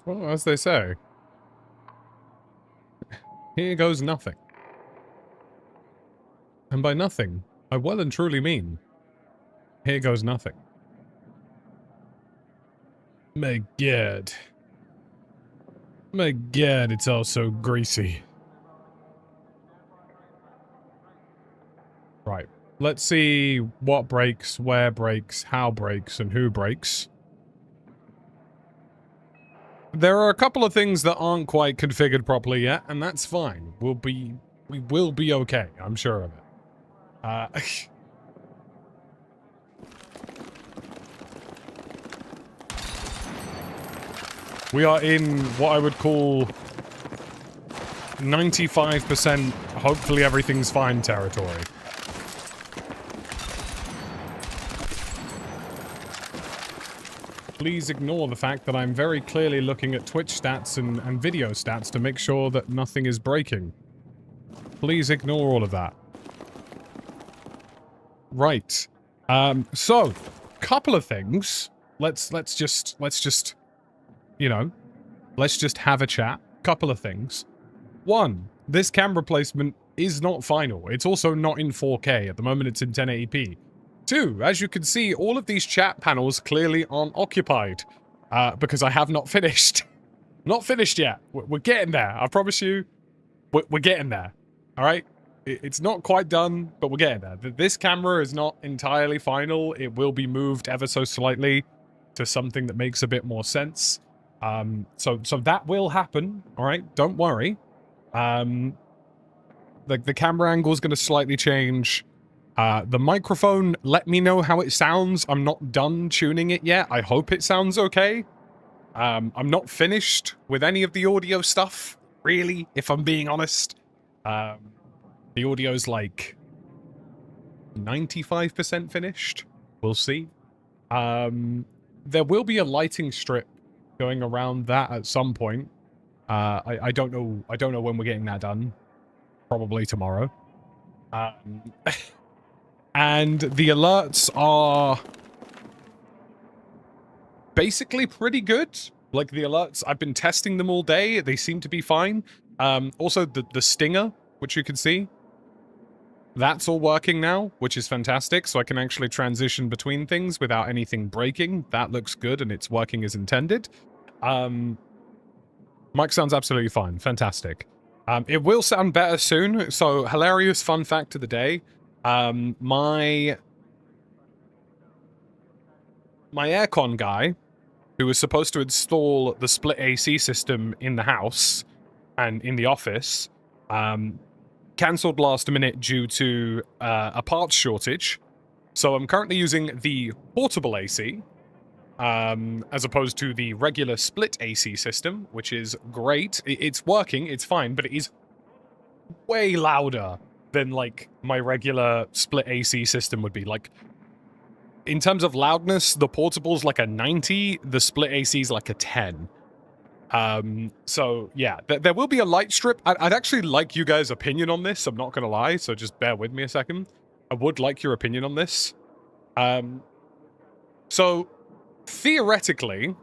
well, as they say, here goes nothing. And by nothing, I well and truly mean, here goes nothing. My God. My God, it's all so greasy. Right. Let's see what breaks, where breaks, how breaks, and who breaks. There are a couple of things that aren't quite configured properly yet, and that's fine. We will be okay. I'm sure of it. We are in what I would call 95% hopefully everything's fine territory. Please ignore the fact that I'm very clearly looking at Twitch stats and video stats to make sure that nothing is breaking. Please ignore all of that. Right. So, couple of things. Let's just, you know, let's just have a chat. Couple of things. One, this camera placement is not final. It's also not in 4K. At the moment, it's in 1080p. Two, as you can see, all of these chat panels clearly aren't occupied. Because I have not finished. Not finished yet. We're getting there. I promise you, we're getting there. Alright? It's not quite done, but we're getting there. This camera is not entirely final. It will be moved ever so slightly to something that makes a bit more sense. So that will happen. Alright? Don't worry. The camera angle is going to slightly change. The microphone, let me know how it sounds. I'm not done tuning it yet. I hope it sounds okay. I'm not finished with any of the audio stuff, really, if I'm being honest. The audio's like 95% finished. We'll see. There will be a lighting strip going around that at some point. I don't know when we're getting that done. Probably tomorrow. And the alerts are basically pretty good. Like, the alerts, I've been testing them all day. They seem to be fine. Also, the stinger, which you can see, that's all working now, which is fantastic. So I can actually transition between things without anything breaking. That looks good, and it's working as intended. Mic sounds absolutely fine. Fantastic. It will sound better soon. So, hilarious fun fact of the day. My aircon guy, who was supposed to install the split AC system in the house and in the office, cancelled last minute due to a parts shortage. So I'm currently using the portable AC, as opposed to the regular split AC system, which is great. It's working, it's fine, but it is way louder than, like, my regular split AC system would be. Like, in terms of loudness, the portable's like a 90, the split AC's like a 10. So, yeah, there will be a light strip. I'd actually like you guys' opinion on this, I'm not gonna lie, so just bear with me a second. I would like your opinion on this. So, theoretically,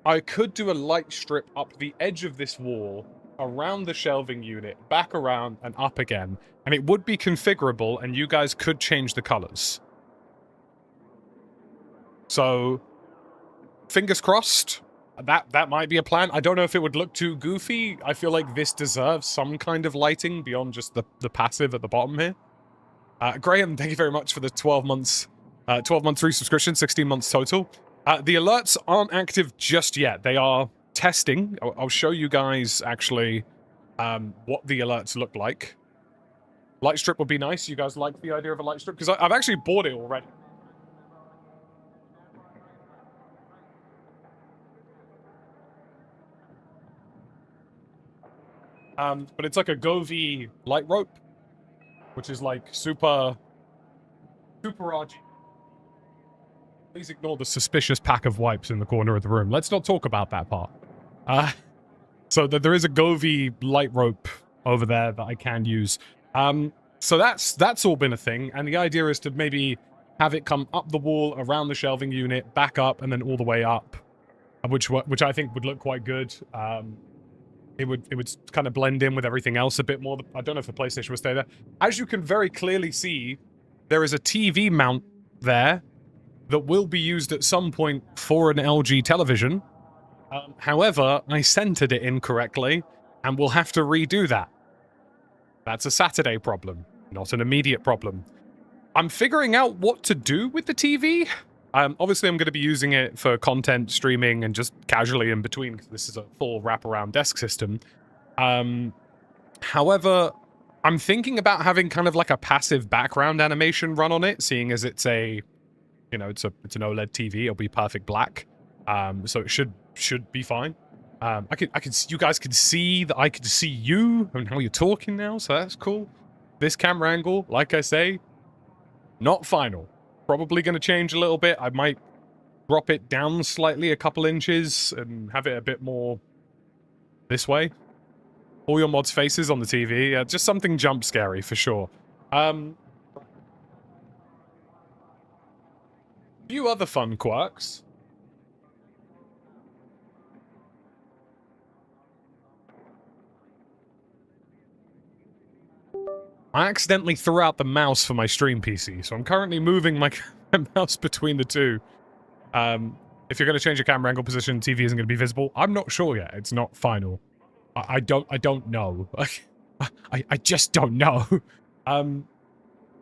I could do a light strip up the edge of this wall, around the shelving unit, back around, and up again, and it would be configurable, and you guys could change the colors. So, fingers crossed, that might be a plan. I don't know if it would look too goofy. I feel like this deserves some kind of lighting beyond just the passive at the bottom here. Graham, thank you very much for the 12 months, 12 month free subscription, 16 months total. The alerts aren't active just yet. They are testing. I'll show you guys, actually, what the alerts look like. Light strip would be nice. You guys like the idea of a light strip? Because I've actually bought it already. But it's like a Govee light rope, which is like super RG. Please ignore the suspicious pack of wipes in the corner of the room. Let's not talk about that part. So there is a Govee light rope over there that I can use. So that's all been a thing, and the idea is to maybe have it come up the wall, around the shelving unit, back up, and then all the way up. which I think would look quite good. It would kind of blend in with everything else a bit more. I don't know if the PlayStation would stay there. As you can very clearly see, there is a TV mount there that will be used at some point for an LG television. However, I centered it incorrectly, and we'll have to redo that. That's a Saturday problem, not an immediate problem. I'm figuring out what to do with the TV. Obviously, I'm going to be using it for content streaming and just casually in between, because this is a full wraparound desk system. However, I'm thinking about having kind of like a passive background animation run on it, seeing as it's a, you know, it's an OLED TV. It'll be perfect black, so it should be fine. You guys can see that I can see you and how you're talking now, so that's cool. This camera angle, like I say, not final. Probably going to change a little bit. I might drop it down slightly, a couple inches, and have it a bit more this way. All your mods' faces on the TV. Just something jump scary, for sure. Few other fun quirks. I accidentally threw out the mouse for my stream PC, so I'm currently moving my mouse between the two. If you're going to change your camera angle position, TV isn't going to be visible. I'm not sure yet. It's not final. I don't know. I just don't know.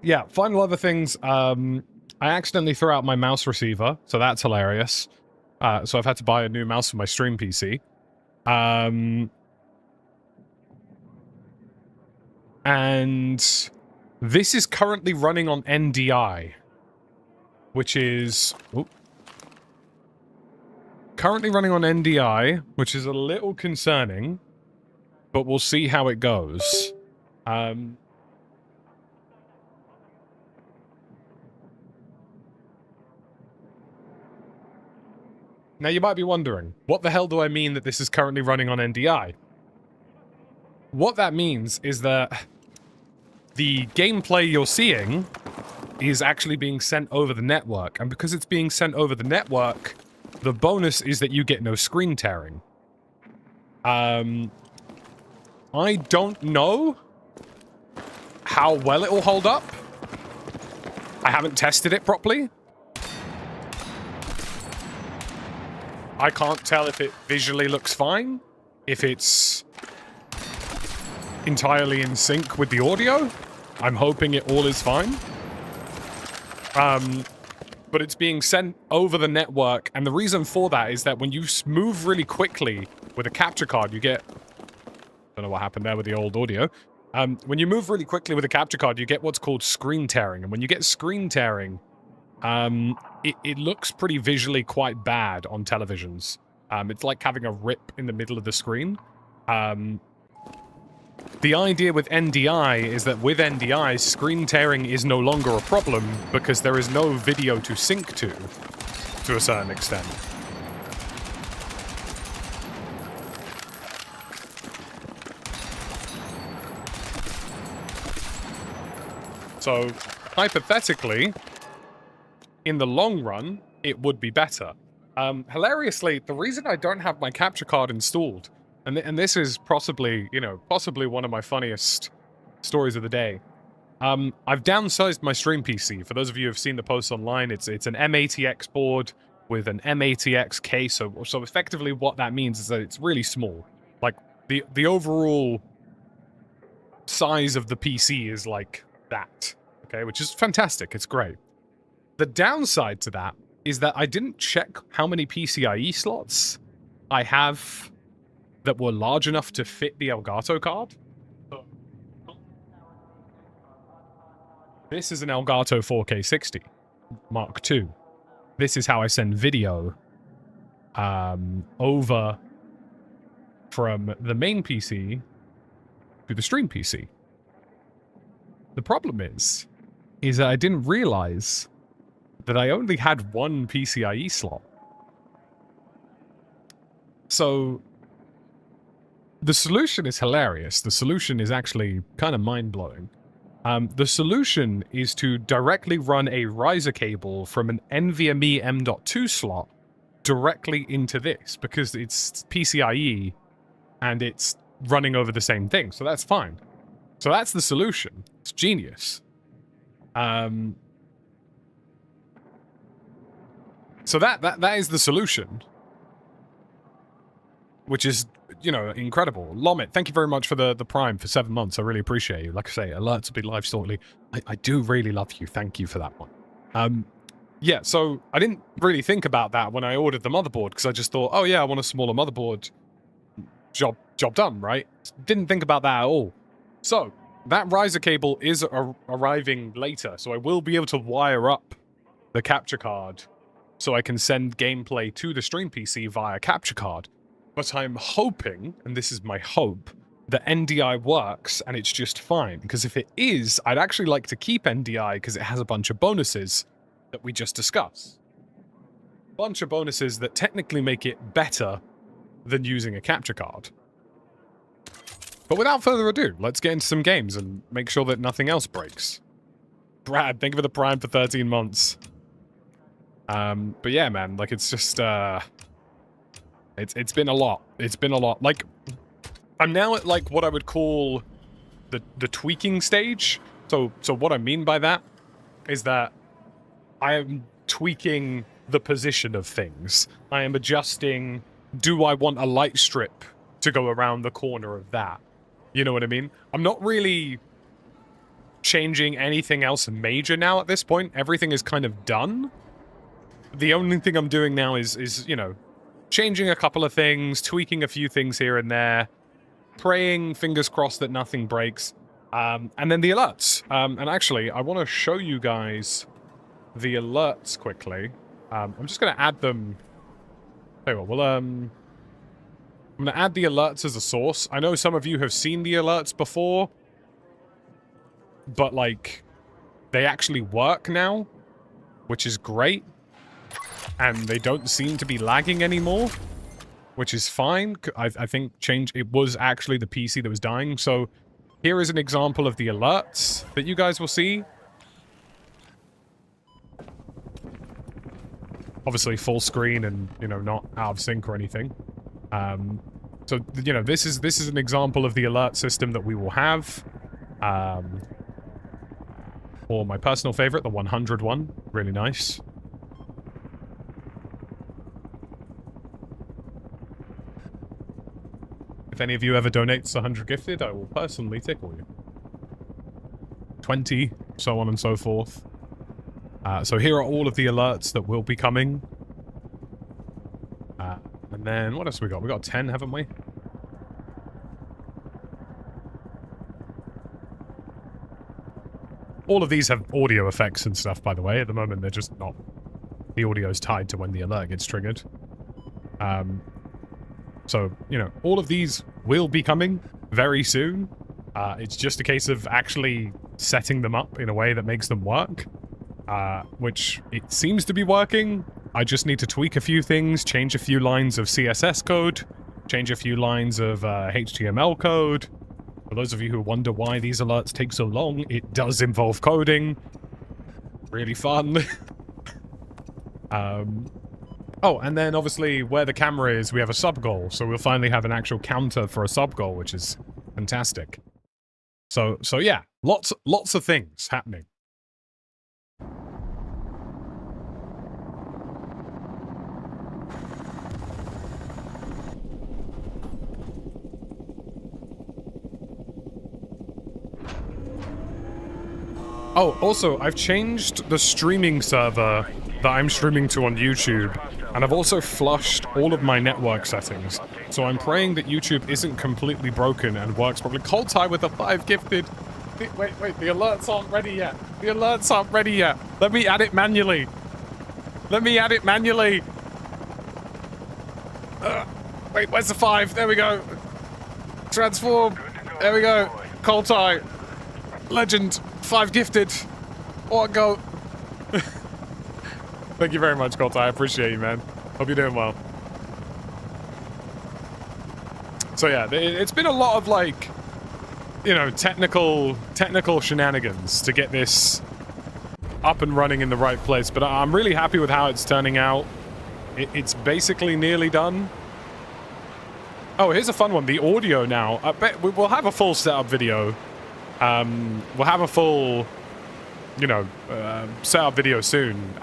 Yeah, final other things. I accidentally threw out my mouse receiver, so that's hilarious. So I've had to buy a new mouse for my stream PC. And this is currently running on NDI, which is... currently running on NDI, which is a little concerning, but we'll see how it goes. Now, you might be wondering, what the hell do I mean that this is currently running on NDI? What that means is that the gameplay you're seeing is actually being sent over the network, and because it's being sent over the network, the bonus is that you get no screen tearing. I don't know how well it will hold up. I haven't tested it properly. I can't tell if it visually looks fine, if it's entirely in sync with the audio. I'm hoping it all is fine. But it's being sent over the network, and the reason for that is that when you move really quickly with a capture card, you get... don't know what happened there with the old audio. When you move really quickly with a capture card, you get what's called screen tearing, and when you get screen tearing, it looks pretty visually quite bad on televisions. It's like having a rip in the middle of the screen. The idea with NDI is that with NDI, screen tearing is no longer a problem because there is no video to sync to a certain extent. So, hypothetically, in the long run, it would be better. Hilariously, the reason I don't have my capture card installed, and this is possibly, you know, possibly one of my funniest stories of the day. I've downsized my stream PC. For those of you who have seen the posts online, it's an M80X board with an M80X case. So effectively what that means is that it's really small. Like, the overall size of the PC is like that, okay? Which is fantastic. It's great. The downside to that is that I didn't check how many PCIe slots I have that were large enough to fit the Elgato card. This is an Elgato 4K60 Mark II. This is how I send video over from the main PC to the stream PC. The problem is that I didn't realize that I only had one PCIe slot. So the solution is hilarious. The solution is actually kind of mind-blowing. The solution is to directly run a riser cable from an NVMe M.2 slot directly into this because it's PCIe and it's running over the same thing, so that's fine. So that's the solution. It's genius. So that is the solution, which is, you know, incredible. Lomit, thank you very much for the Prime for 7 months. I really appreciate you. Like I say, alerts will be live shortly. I do really love you. Thank you for that one. Yeah, so I didn't really think about that when I ordered the motherboard because I just thought, oh yeah, I want a smaller motherboard. Job done, right? Didn't think about that at all. So that riser cable is arriving later, so I will be able to wire up the capture card so I can send gameplay to the stream PC via capture card. But I'm hoping, and this is my hope, that NDI works and it's just fine. Because if it is, I'd actually like to keep NDI because it has a bunch of bonuses that we just discussed. Bunch of bonuses that technically make it better than using a capture card. But without further ado, let's get into some games and make sure that nothing else breaks. Brad, thank you for the Prime for 13 months. But yeah, man, like, it's just, it's been a lot. It's been a lot. Like, I'm now at, like, what I would call the tweaking stage. So what I mean by that is that I am tweaking the position of things. I am adjusting, do I want a light strip to go around the corner of that? You know what I mean? I'm not really changing anything else major now at this point. Everything is kind of done. The only thing I'm doing now is, you know, changing a couple of things, tweaking a few things here and there, praying, fingers crossed that nothing breaks, and then the alerts. And actually, I want to show you guys the alerts quickly. I'm just going to add them. Tell you what, well, I'm going to add the alerts as a source. I know some of you have seen the alerts before, but, like, they actually work now, which is great. And they don't seem to be lagging anymore, which is fine. I think it was actually the PC that was dying. So here is an example of the alerts that you guys will see. Obviously full screen and, you know, not out of sync or anything. So, you know, this is an example of the alert system that we will have. Or my personal favorite, the 100 one. Really nice. If any of you ever donates 100 gifted, I will personally tickle you. 20, so on and so forth. So here are all of the alerts that will be coming. And then, what else we got? We got 10, haven't we? All of these have audio effects and stuff, by the way. At the moment, they're just not... The audio's tied to when the alert gets triggered. So, you know, all of these will be coming very soon. It's just a case of actually setting them up in a way that makes them work. Which it seems to be working. I just need to tweak a few things, change a few lines of CSS code, change a few lines of HTML code. For those of you who wonder why these alerts take so long, it does involve coding. Really fun. Oh, and then obviously where the camera is, we have a sub-goal, so we'll finally have an actual counter for a sub-goal, which is fantastic. So yeah, lots of things happening. Oh, also, I've changed the streaming server that I'm streaming to on YouTube, and I've also flushed all of my network settings. So I'm praying that YouTube isn't completely broken and works properly. Cold Tie with a 5 gifted. Wait, the alerts aren't ready yet. The alerts aren't ready yet. Let me add it manually. Let me add it manually. Wait, where's the 5? There we go. Transform. There we go. Cold Tie. Legend. 5 gifted. What a go. Thank you very much, Colt. I appreciate you, man. Hope you're doing well. So yeah, it's been a lot of, like, you know, technical shenanigans to get this up and running in the right place, but I'm really happy with how it's turning out. It's basically nearly done. Oh, here's a fun one. The audio now. I bet we'll have a full setup video. We'll have a full, you know, setup video soon.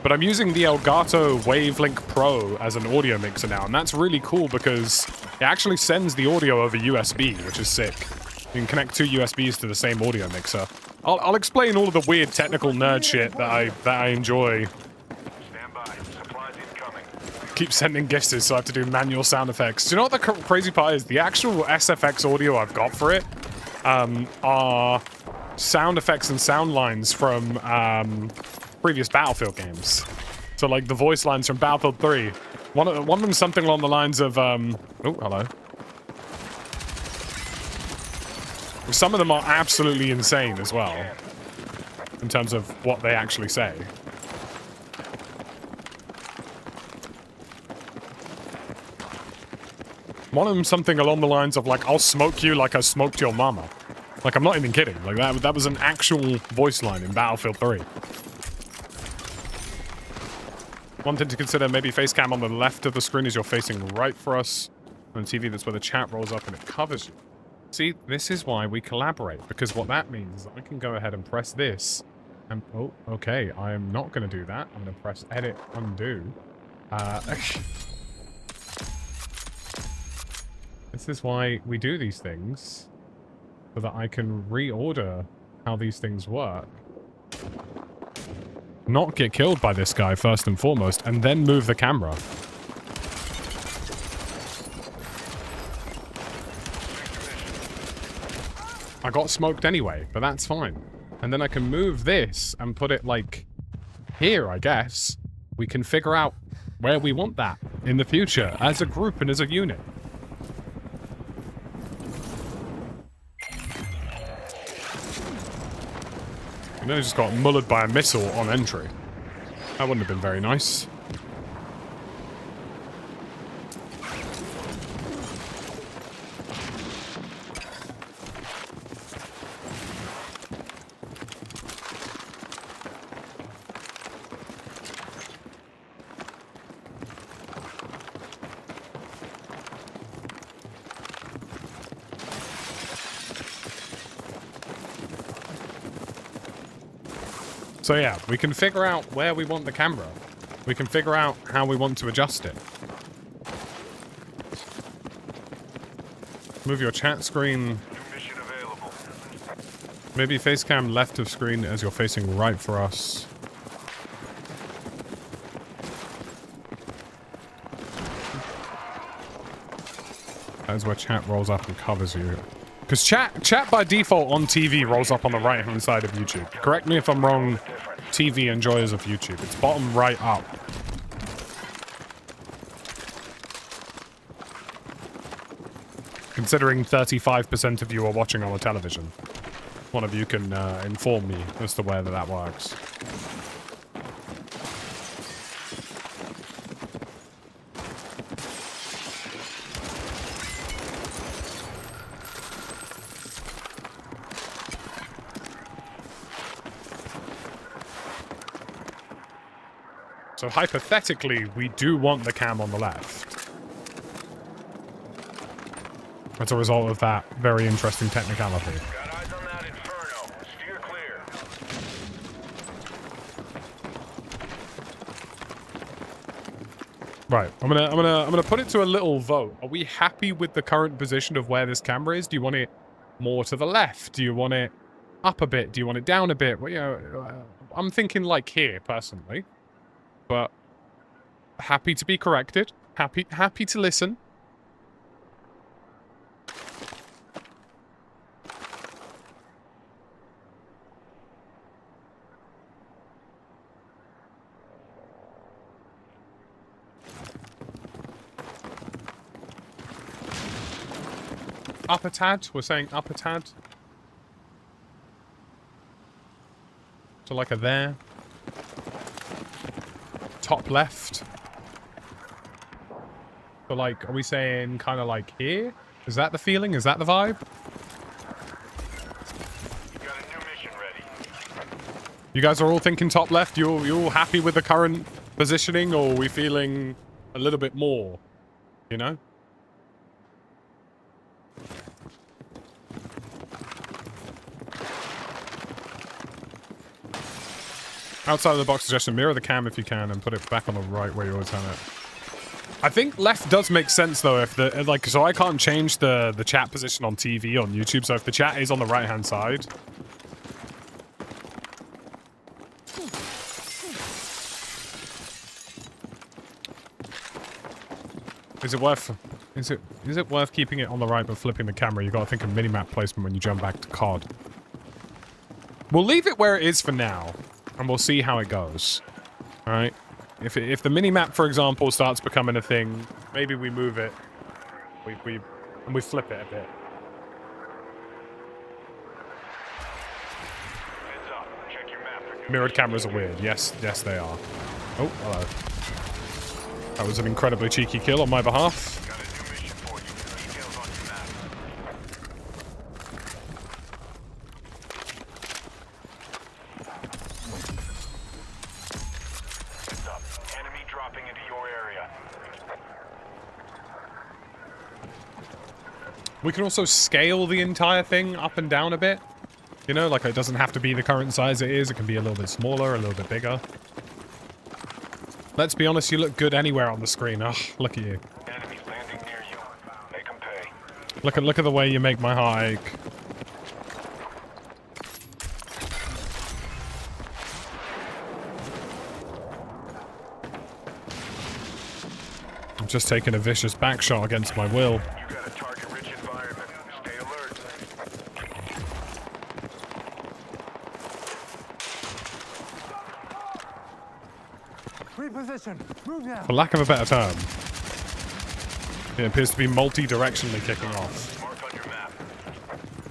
But I'm using the Elgato Wavelink Pro as an audio mixer now, and that's really cool because it actually sends the audio over USB, which is sick. You can connect two USBs to the same audio mixer. I'll explain all of the weird technical nerd shit that I enjoy. Stand by. Supplies incoming. Keep sending gifts, so I have to do manual sound effects. Do you know what the crazy part is? The actual SFX audio I've got for it are sound effects and sound lines from previous Battlefield games. So like the voice lines from Battlefield 3. One of them something along the lines of oh, hello. Some of them are absolutely insane as well, in terms of what they actually say. One of them something along the lines of like, I'll smoke you like I smoked your mama. Like, I'm not even kidding. Like, that was an actual voice line in Battlefield 3. One thing to consider, maybe face cam on the left of the screen as you're facing right for us. On TV, that's where the chat rolls up and it covers you. See, this is why we collaborate, because what that means is I can go ahead and press this. And, oh, okay, I am not going to do that. I'm going to press edit, undo. This is why we do these things, so that I can reorder how these things work. Not get killed by this guy first and foremost, and then move the camera. I got smoked anyway, but that's fine. And then I can move this and put it like here, I guess. We can figure out where we want that in the future as a group and as a unit. And then I just got mullered by a missile on entry. That wouldn't have been very nice. So yeah, we can figure out where we want the camera. We can figure out how we want to adjust it. Move your chat screen. Mission available. Maybe face cam left of screen as you're facing right for us. That is where chat rolls up and covers you. Because chat by default on TV rolls up on the right-hand side of YouTube. Correct me if I'm wrong, TV enjoyers of YouTube. It's bottom right up. Considering 35% of you are watching on the television. One of you can inform me as to whether that works. So hypothetically, we do want the cam on the left. As a result of that very interesting technicality. Got eyes on that inferno. Steer clear. Right, I'm gonna put it to a little vote. Are we happy with the current position of where this camera is? Do you want it more to the left? Do you want it up a bit? Do you want it down a bit? Well, you know, I'm thinking like here personally. But happy to be corrected. Happy to listen. Up a tad. We're saying up a tad. So like a there. Top left. So like, are we saying kind of like here? Is that the feeling? Is that the vibe? Got a new mission ready. You guys are all thinking top left? You all happy with the current positioning, or are we feeling a little bit more? You know? Outside of the box suggestion, mirror the cam if you can and put it back on the right where you always have it. I think left does make sense though if the, like, so I can't change the chat position on TV on YouTube, so if the chat is on the right hand side. Is it worth keeping it on the right but flipping the camera? You gotta think of minimap placement when you jump back to COD. We'll leave it where it is for now, and we'll see how it goes. Alright? If the minimap, for example, starts becoming a thing, maybe we move it. We flip it a bit. Heads up. Check your map for new Mirrored cameras are weird. Yes, they are. Oh, hello. That was an incredibly cheeky kill on my behalf. Got a new mission for you. Details on your map. Heads up. Enemy dropping into your area. We can also scale the entire thing up and down a bit. You know, like it doesn't have to be the current size it is. It can be a little bit smaller, a little bit bigger. Let's be honest, you look good anywhere on the screen. Ugh, look at you. Enemies landing near you. Make them pay. Look at the way you make my heart ache. I'm just taking a vicious back shot against my will. You got a target-rich environment. Stay alert. Reposition. Move now. For lack of a better term. It appears to be multi-directionally kicking off. Mark on your map.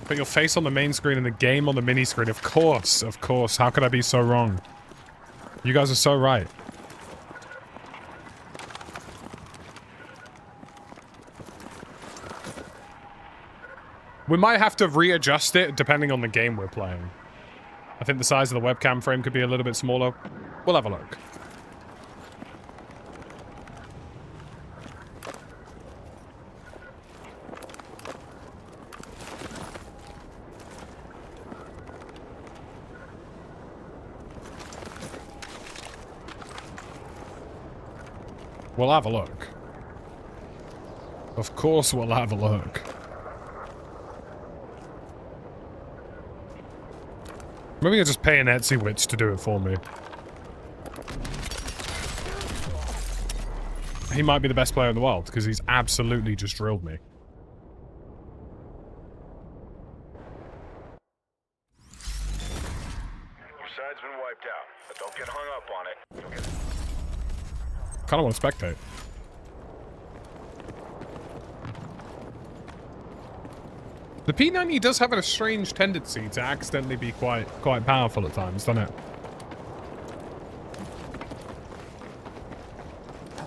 Put your face on the main screen and the game on the mini screen. Of course, of course. How could I be so wrong? You guys are so right. We might have to readjust it depending on the game we're playing. I think the size of the webcam frame could be a little bit smaller. We'll have a look. We'll have a look. Of course we'll have a look. Maybe I'll just pay an Etsy witch to do it for me. He might be the best player in the world, because he's absolutely just drilled me. Your side's been wiped out, but don't get hung up on it. You'll get... Kinda want to spectate. The P-90 does have a strange tendency to accidentally be quite powerful at times, doesn't it?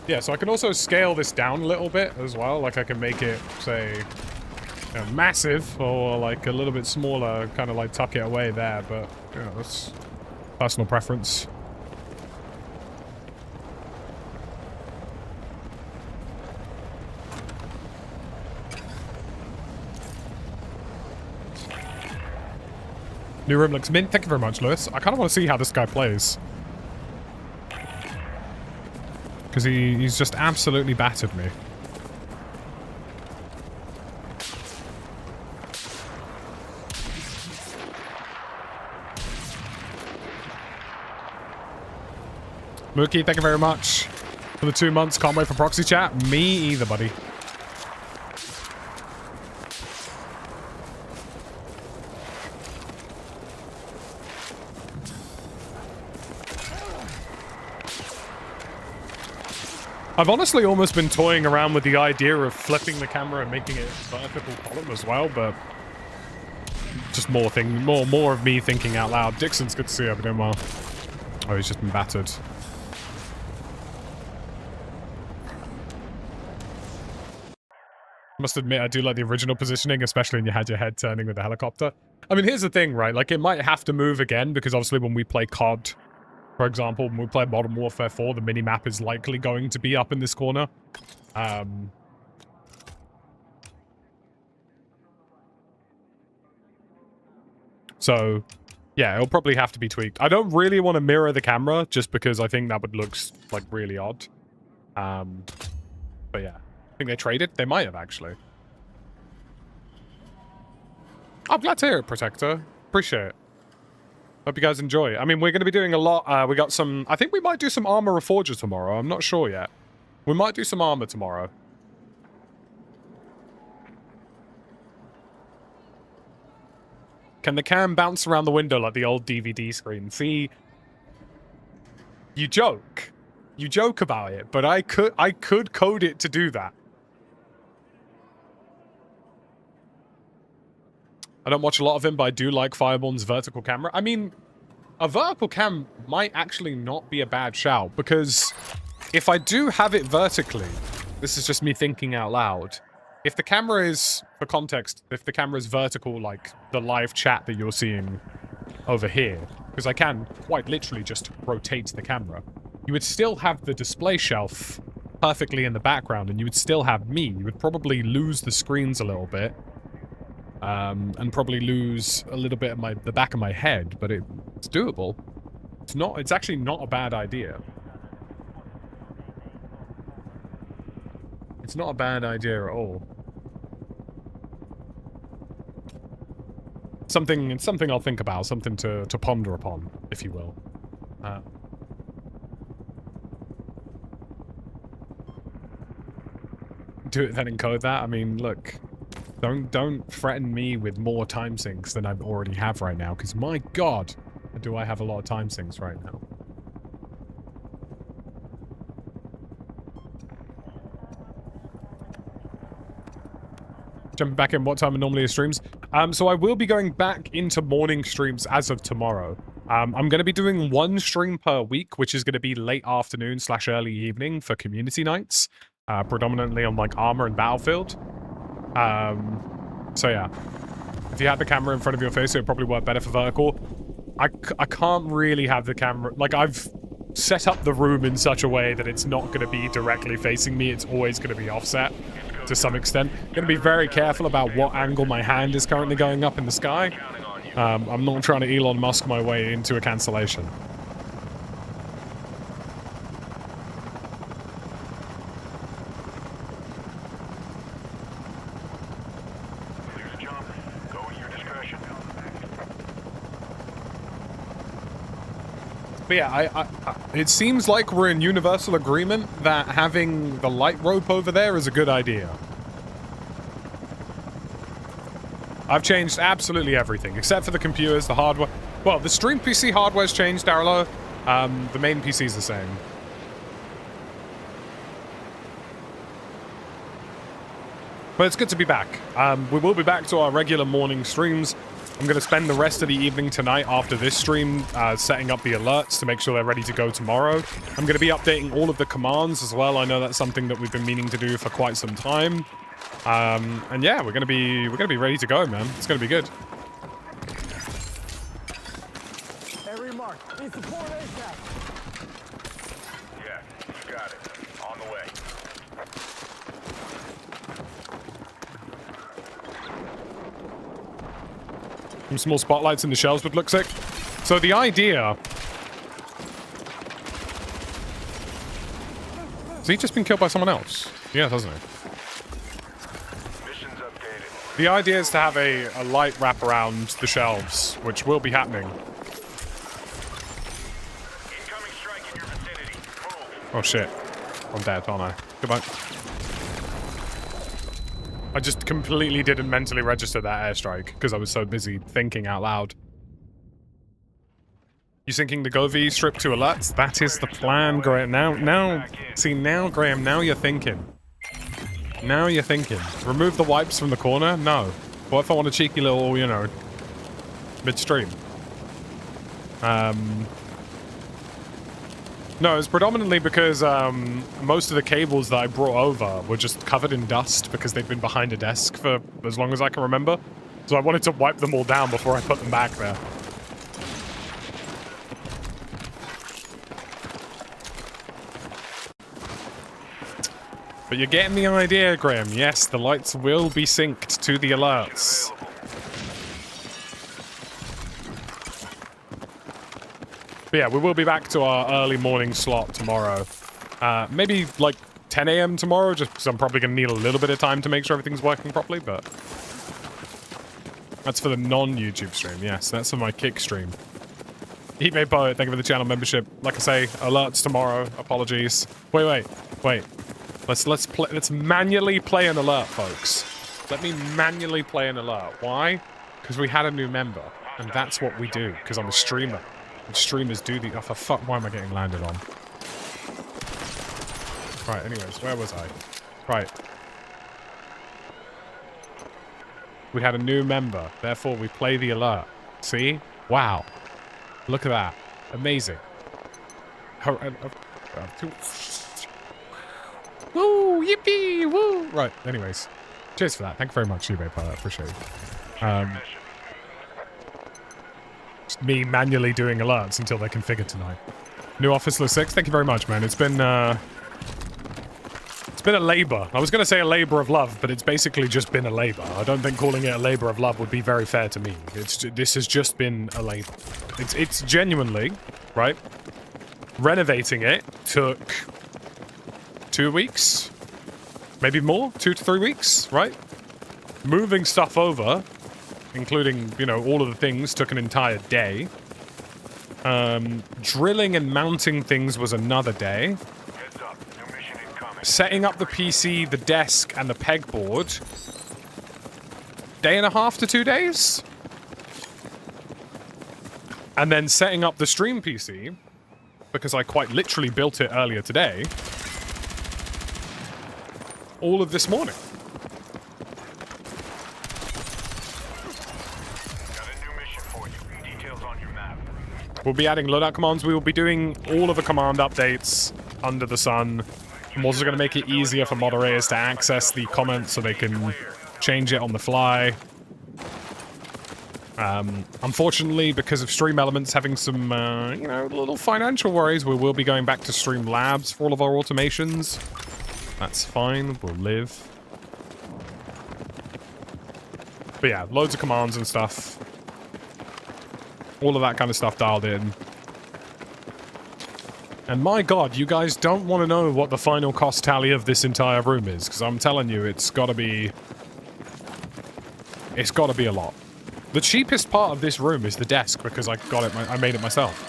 Yeah, so I can also scale this down a little bit as well. Like I can make it, say, you know, massive or like a little bit smaller, kind of like tuck it away there, but you know, that's personal preference. New room looks mint. Thank you very much, Lewis. I kind of want to see how this guy plays. Because he's just absolutely battered me. Mookie, thank you very much for the 2 months. Can't wait for proxy chat. Me either, buddy. I've honestly almost been toying around with the idea of flipping the camera and making it vertical column as well, but just more of me thinking out loud. Dixon's good to see you. I've been doing well. Oh, he's just been battered. Must admit, I do like the original positioning, especially when you had your head turning with the helicopter. I mean, here's the thing, right? Like, it might have to move again, because obviously when we play COD, for example, when we play Modern Warfare 4, the minimap is likely going to be up in this corner. So, yeah, it'll probably have to be tweaked. I don't really want to mirror the camera, just because I think that would look, like, really odd. But yeah. I think they traded? They might have, actually. I'm glad to hear it, Protector. Appreciate it. Hope you guys enjoy. I mean, we're going to be doing a lot. We got some... I think we might do some armor reforger tomorrow. I'm not sure yet. We might do some armor tomorrow. Can the cam bounce around the window like the old DVD screen? See, you joke. You joke about it, but I could code it to do that. I don't watch a lot of him, but I do like Fireborn's vertical camera. I mean, a vertical cam might actually not be a bad shout, because if I do have it vertically, this is just me thinking out loud, if the camera is, for context, if the camera is vertical like the live chat that you're seeing over here, because I can quite literally just rotate the camera, you would still have the display shelf perfectly in the background, and you would still have me. You would probably lose the screens a little bit. And probably lose a little bit of the back of my head, but it's doable. It's actually not a bad idea. It's not a bad idea at all. It's something I'll think about, something to ponder upon, if you will. Do it then encode that? I mean, look. Don't threaten me with more time sinks than I already have right now, because my god, do I have a lot of time sinks right now. Jumping back in, what time are normally your streams? So I will be going back into morning streams as of tomorrow. I'm going to be doing one stream per week, which is going to be late afternoon / early evening for community nights, predominantly on like armor and battlefield. So yeah, if you had the camera in front of your face, it would probably work better for vertical. I can't really have the camera, like I've set up the room in such a way that it's not going to be directly facing me. It's always going to be offset to some extent. Going to be very careful about what angle my hand is currently going up in the sky. I'm not trying to Elon Musk my way into a cancellation. But yeah, it seems like we're in universal agreement that having the light rope over there is a good idea. I've changed absolutely everything, except for the computers, the hardware. Well, the stream PC hardware's changed, Darlow. The main PC's the same. But it's good to be back. We will be back to our regular morning streams. I'm going to spend the rest of the evening tonight after this stream setting up the alerts to make sure they're ready to go tomorrow. I'm going to be updating all of the commands as well. I know that's something that we've been meaning to do for quite some time. And yeah, we're going to be ready to go, man. It's going to be good. Every mark. Need support ASAP. Yeah, you got it. On the way. Some small spotlights in the shelves would look sick. So the idea... Has he just been killed by someone else? Yeah, hasn't he? Mission's updated. The idea is to have a light wrap around the shelves, which will be happening. Incoming strike in your vicinity. Move. Oh shit. I'm dead, aren't I? Goodbye. I just completely didn't mentally register that airstrike because I was so busy thinking out loud. You syncing the Govi strip to alerts? That is the plan, Graham. Now, see, now, Graham, now you're thinking. Now you're thinking. Remove the wipes from the corner? No. What if I want a cheeky little, you know, midstream? No, it's predominantly because most of the cables that I brought over were just covered in dust because they've been behind a desk for as long as I can remember. So I wanted to wipe them all down before I put them back there. But you're getting the idea, Graham. Yes, the lights will be synced to the alerts. But yeah, we will be back to our early morning slot tomorrow. Maybe like 10 a.m. tomorrow, just because I'm probably going to need a little bit of time to make sure everything's working properly, but... That's for the non-YouTube stream, yes. That's for my kick stream. Heatmade Poet, thank you for the channel membership. Like I say, alerts tomorrow. Apologies. Wait. Let's manually play an alert, folks. Let me manually play an alert. Why? Because we had a new member, and that's what we do, because I'm a streamer. And streamers do the... Oh, for fuck, why am I getting landed on? Right, anyways, where was I? Right. We had a new member, therefore we play the alert. See? Wow. Look at that. Amazing. Woo! Yippee! Woo! Right, anyways. Cheers for that. Thank you very much, eBay Pilot. Appreciate it. Just me manually doing alerts until they're configured tonight. New Officer 6, thank you very much, man. It's been a labor. I was going to say a labor of love, but it's basically just been a labor. I don't think calling it a labor of love would be very fair to me. This has just been a labor. It's genuinely, right? Renovating it took 2 weeks, maybe more, 2 to 3 weeks, right? Moving stuff over, including, you know, all of the things, took an entire day. Drilling and mounting things was another day. Setting up the PC, the desk, and the pegboard. Day and a half to 2 days? And then setting up the stream PC, because I quite literally built it earlier today. All of this morning. Got a new mission for you. Details on your map. We'll be adding loadout commands. We will be doing all of the command updates under the sun. I'm also going to make it easier for moderators to access the comments so they can change it on the fly. Unfortunately, because of Stream Elements having some, you know, little financial worries, we will be going back to Stream Labs for all of our automations. That's fine. We'll live. But yeah, loads of commands and stuff. All of that kind of stuff dialed in. And my god, you guys don't want to know what the final cost tally of this entire room is, because I'm telling you, it's gotta be a lot. The cheapest part of this room is the desk, because I made it myself.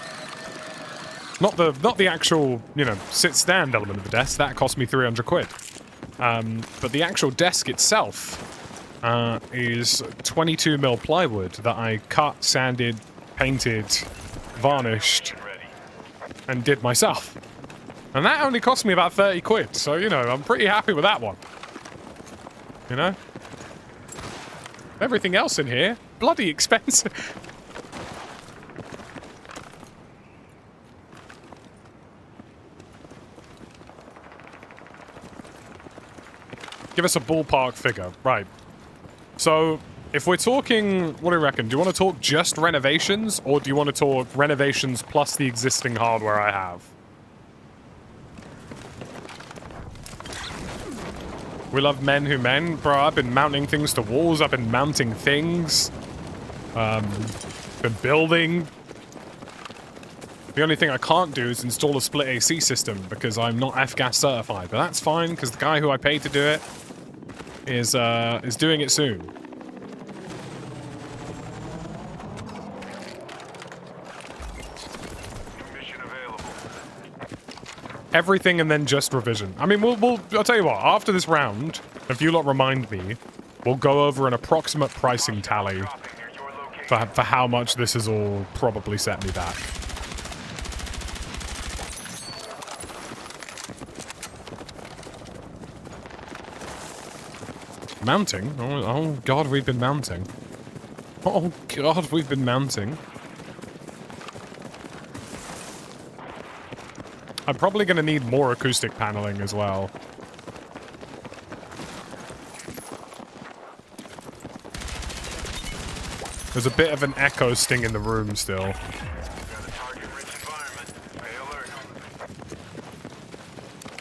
Not the actual, you know, sit-stand element of the desk, that cost me 300 quid. But the actual desk itself is 22mm plywood that I cut, sanded, painted, varnished, and did myself. And that only cost me about 30 quid, so, you know, I'm pretty happy with that one. You know? Everything else in here, bloody expensive. Give us a ballpark figure. Right. So, if we're talking, what do you reckon? Do you want to talk just renovations, or do you want to talk renovations plus the existing hardware I have? We love men who men. Bro, I've been mounting things to walls. I've been mounting things. Been building. The only thing I can't do is install a split AC system because I'm not F-gas certified. But that's fine because the guy who I paid to do it is doing it soon. Mission available. Everything and then just revision. I mean, I'll tell you what, after this round, if you lot remind me, we'll go over an approximate pricing tally for how much this has all probably set me back. Mounting? Oh god, we've been mounting. Oh god, we've been mounting. I'm probably going to need more acoustic paneling as well. There's a bit of an echo sting in the room still.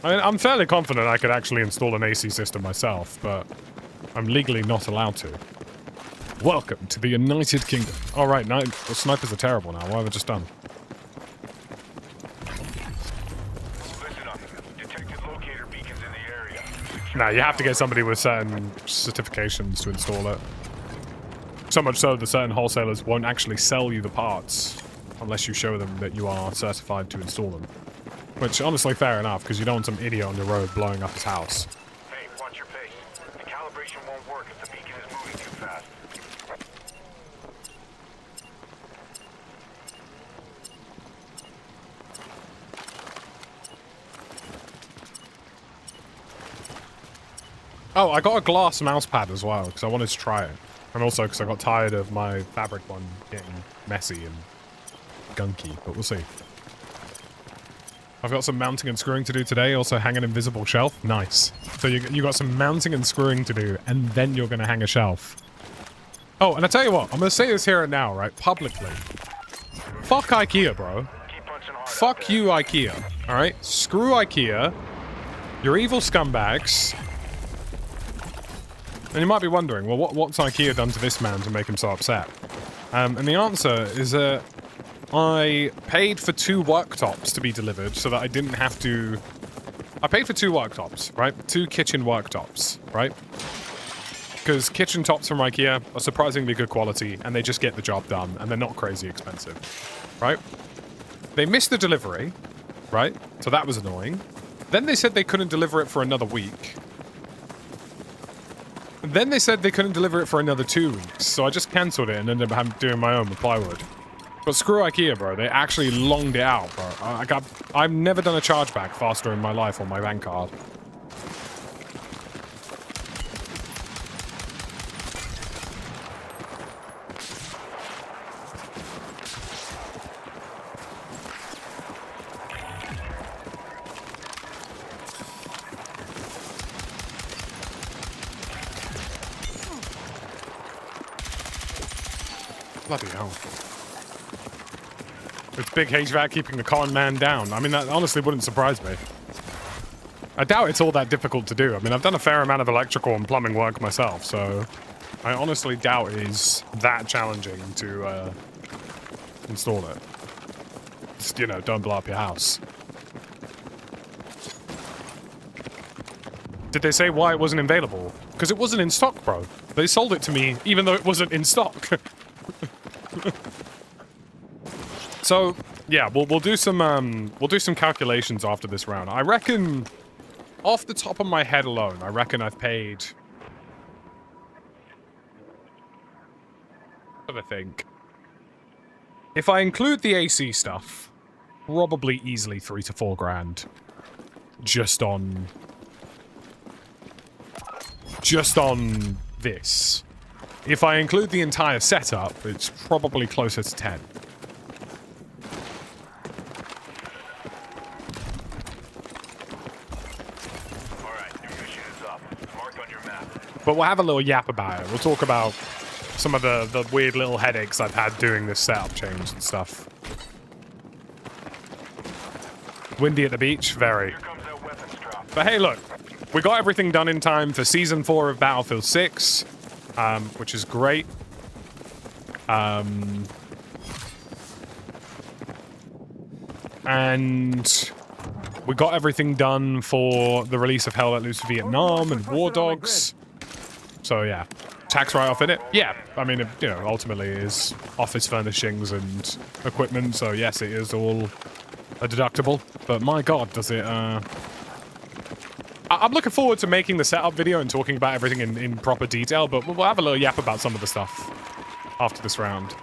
I mean, I'm fairly confident I could actually install an AC system myself, but I'm legally not allowed to. Welcome to the United Kingdom. All right, the snipers are terrible now. What have I just done? Listen up. Detected locator beacons in the area. Nah, you have to get somebody with certain certifications to install it. So much so that certain wholesalers won't actually sell you the parts unless you show them that you are certified to install them. Which, honestly, fair enough, because you don't want some idiot on the road blowing up his house. Hey, watch your pace. The calibration won't work if the beacon is moving too fast. Oh, I got a glass mouse pad as well, because I wanted to try it. And also because I got tired of my fabric one getting messy and gunky, but we'll see. I've got some mounting and screwing to do today, also hang an invisible shelf. Nice. So you got some mounting and screwing to do, and then you're going to hang a shelf. Oh, and I tell you what, I'm going to say this here and now, right, publicly. Fuck IKEA, bro. Fuck you, IKEA. Alright? Screw IKEA. You're evil scumbags. And you might be wondering, well, what's IKEA done to this man to make him so upset? And the answer is that I paid for 2 worktops to be delivered so that I didn't have to... I paid for 2 worktops, right? 2 kitchen worktops, right? Because kitchen tops from IKEA are surprisingly good quality, and they just get the job done, and they're not crazy expensive, right? They missed the delivery, right? So that was annoying. Then they said they couldn't deliver it for another week. Then they said they couldn't deliver it for another 2 weeks, so I just cancelled it and ended up doing my own with plywood. But screw IKEA, bro. They actually longed it out, bro. I've never done a chargeback faster in my life on my bank card. Bloody hell. It's big HVAC keeping the con man down. I mean, that honestly wouldn't surprise me. I doubt it's all that difficult to do. I mean, I've done a fair amount of electrical and plumbing work myself, so I honestly doubt it is that challenging to install it. Just, you know, don't blow up your house. Did they say why it wasn't available? Because it wasn't in stock, bro. They sold it to me even though it wasn't in stock. So, yeah, we'll do some calculations after this round. I reckon, off the top of my head alone, I reckon I've paid... What do I think? If I include the AC stuff, probably easily 3 to 4 grand. Just on this. If I include the entire setup, it's probably closer to 10. But we'll have a little yap about it. We'll talk about some of the weird little headaches I've had doing this setup change and stuff. Windy at the beach? Very. But hey, look. We got everything done in time for Season 4 of Battlefield 6, which is great. And we got everything done for the release of Hell Let Loose Vietnam and War Dogs. So yeah, tax write-off in it? Yeah, I mean, you know, ultimately it is office furnishings and equipment, so yes, it is all a deductible. But my god, does it, I'm looking forward to making the setup video and talking about everything in proper detail, but we'll have a little yap about some of the stuff after this round.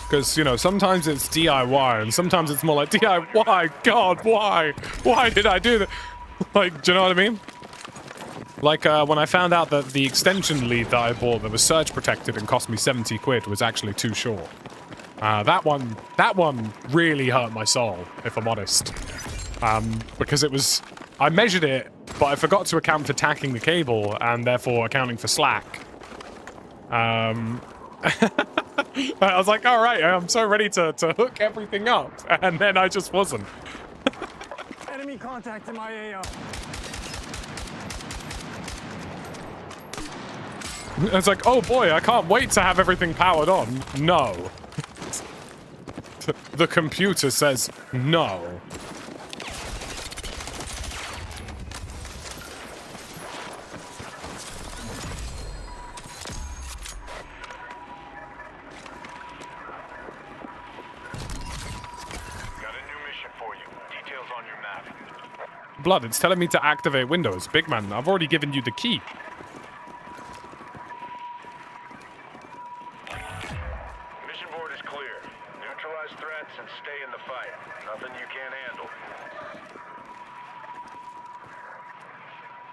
Because, you know, sometimes it's DIY, and sometimes it's more like DIY. God, why? Why did I do that? Like, do you know what I mean? Like, when I found out that the extension lead that I bought that was surge protected and cost me 70 quid was actually too short. That one really hurt my soul, if I'm honest. Because it was... I measured it, but I forgot to account for tacking the cable, and therefore accounting for slack. I was like, alright, I'm so ready to hook everything up, and then I just wasn't. Enemy contact in my AO. It's like, oh boy, I can't wait to have everything powered on. No. The computer says no. Blood, it's telling me to activate Windows. Big man, I've already given you the key. Mission board is clear. Neutralize threats and stay in the fight. Nothing you can't handle.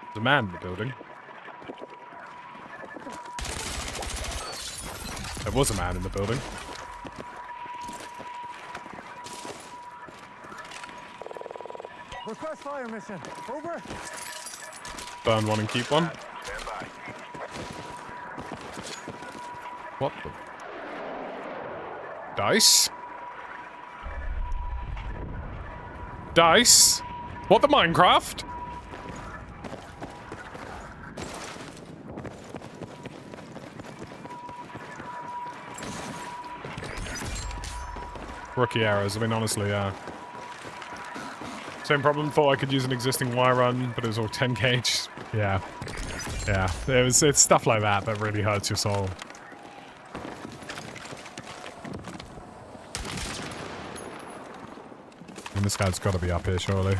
There's a man in the building. There was a man in the building. Request fire mission. Over. Burn one and keep one. Stand by. What the? Dice? Dice? What the Minecraft? Rookie errors, I mean honestly, yeah. Same problem, thought I could use an existing wire run, but it was all 10 gauge. Yeah. Yeah. It's stuff like that that really hurts your soul. And this guy's gotta be up here, surely.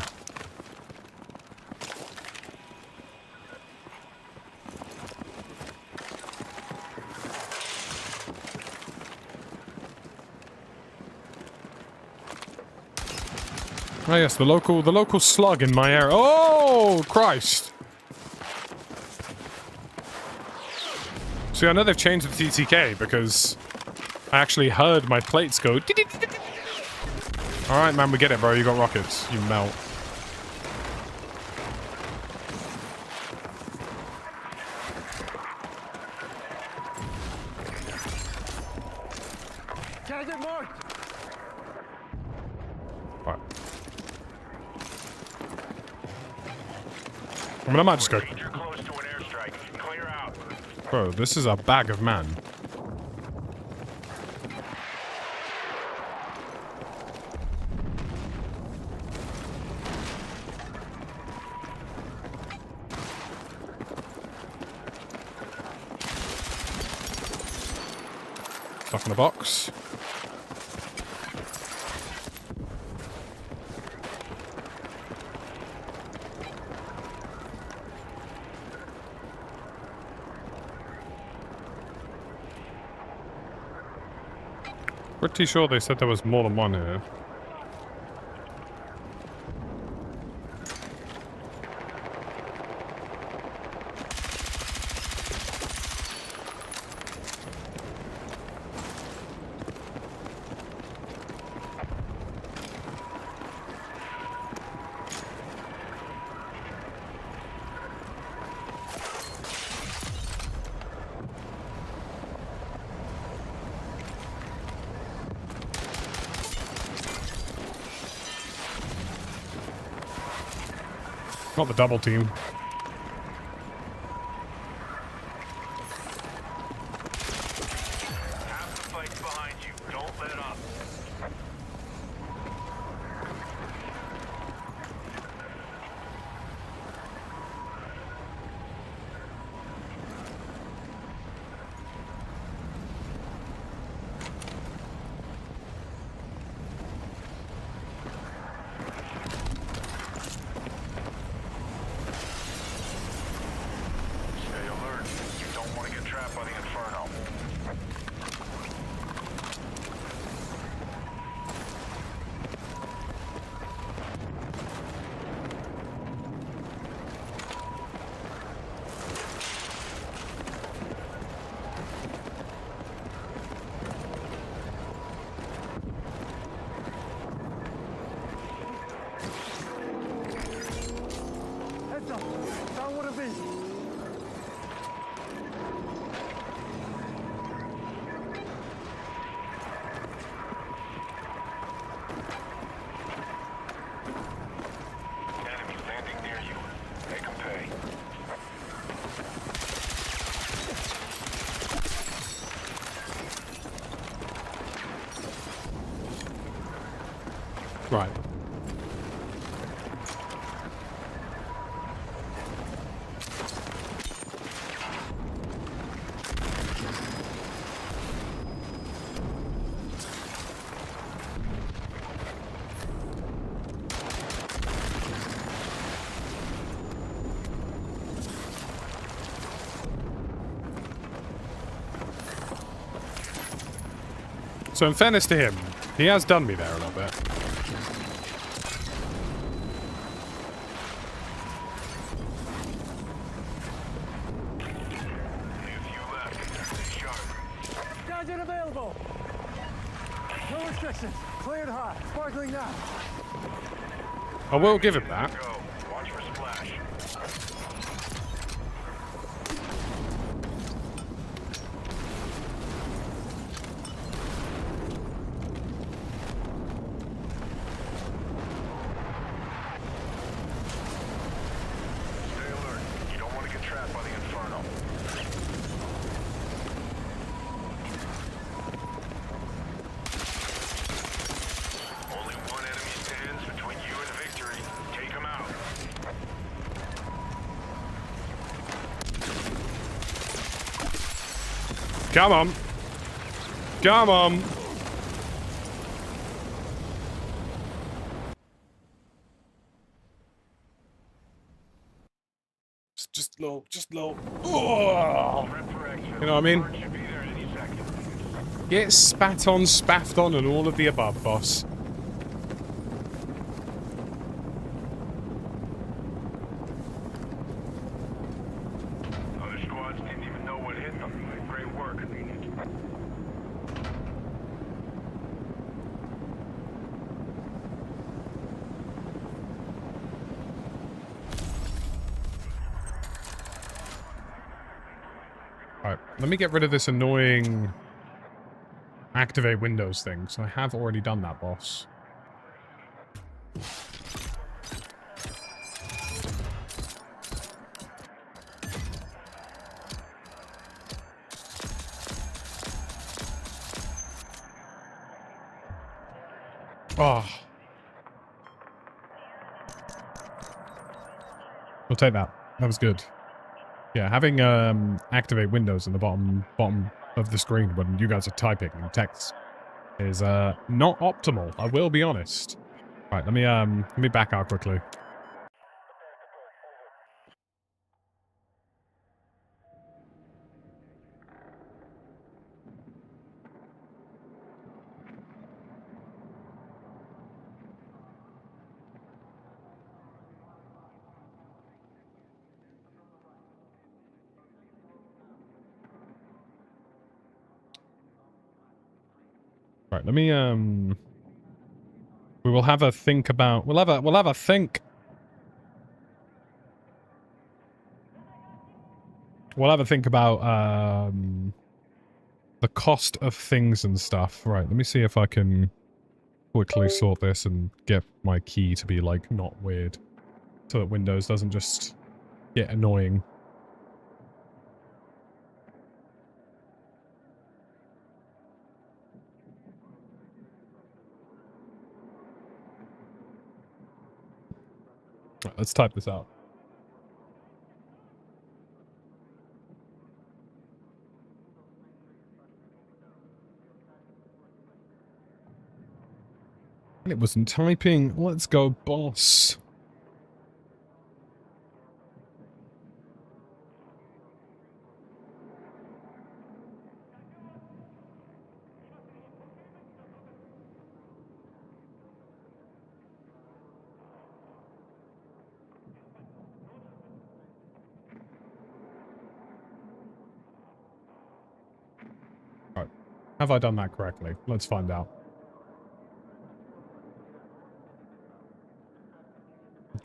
Oh yes, the local slug in my area. Oh, Christ! See, I know they've changed the TTK because I actually heard my plates go. All right, man, we get it, bro. You got rockets. You melt. Target marked. Right. I mean, I might just go. You're close to an airstrike. Clear out. Bro, this is a bag of man. Stuff in a box. Pretty sure they said there was more than one here. Not the double team. Half the fight's behind you. Don't let up. Right. So in fairness to him, he has done me there a little bit. Gadget available. No restrictions. Cleared hot. Sparkling now. I will give him that. Go. Watch for splash. Stay alert. You don't want to get trapped by the inferno. Only one enemy stands between you and victory. Take him out. Come on. Come on. Just low, just low. Oh. Prep for exit. You know what I mean? Guard should be there any second. Get spat on, spaffed on, and all of the above, boss. Other squads didn't even know what hit them. Great work. Alright, let me get rid of this annoying activate windows thing. So I have already done that, boss. Oh. We'll take that. That was good. Yeah, having activate windows in the bottom of the screen when you guys are typing in text is not optimal. I will be honest. Right, let me back out quickly. Right, let me we will have a think about we'll have a think. We'll have a think about the cost of things and stuff. Right, let me see if I can quickly sort this and get my key to be like not weird. So that Windows doesn't just get annoying. Right, let's type this out. It wasn't typing. Let's go, boss. Right. Have I done that correctly? Let's find out.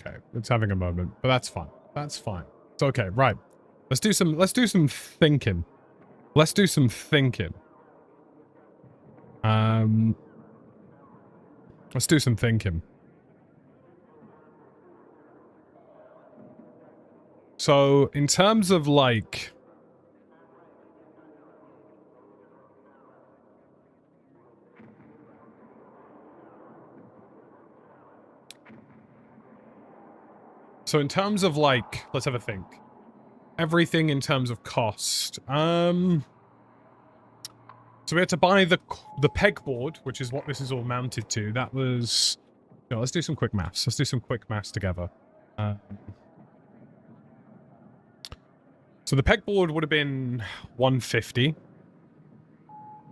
Okay, it's having a moment, but that's fine. That's fine. It's okay. Right. Let's do some thinking. Let's do some thinking. Let's do some thinking. So, in terms of like So in terms of like, let's have a think. Everything in terms of cost. So we had to buy the pegboard, which is what this is all mounted to. That was... No, let's do some quick maths. Let's do some quick maths together. So the pegboard would have been 150.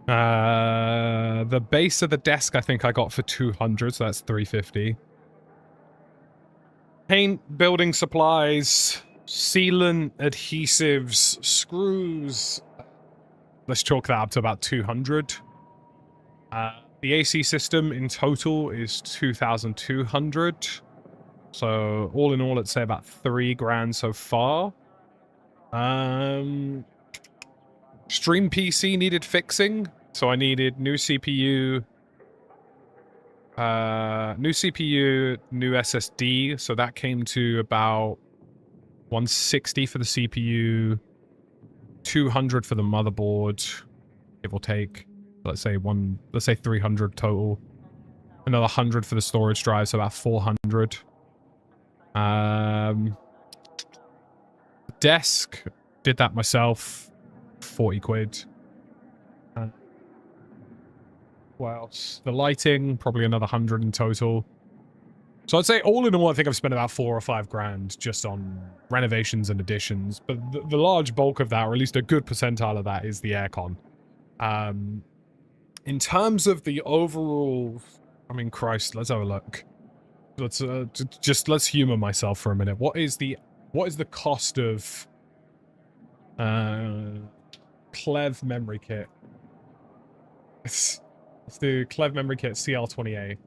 The base of the desk I think I got for 200, so that's 350. Paint, building supplies, sealant, adhesives, screws. Let's chalk that up to about 200. The AC system in total is 2,200. So all in all, let's say about 3 grand so far. Stream PC needed fixing. So I needed new CPU, new SSD. So that came to about 160 for the CPU, 200 for the motherboard, give or take. Let's say 300 total. Another 100 for the storage drive, so about 400. Desk, did that myself, 40 quid. What else? The lighting, probably another 100 in total. So I'd say all in all, I think I've spent about 4 or 5 grand just on renovations and additions. But the large bulk of that, or at least a good percentile of that, is the aircon. In terms of the overall, I mean, Christ, let's have a look. Let's humor myself for a minute. What is the cost of Clev memory kit? Let's do Clev memory kit CL20A.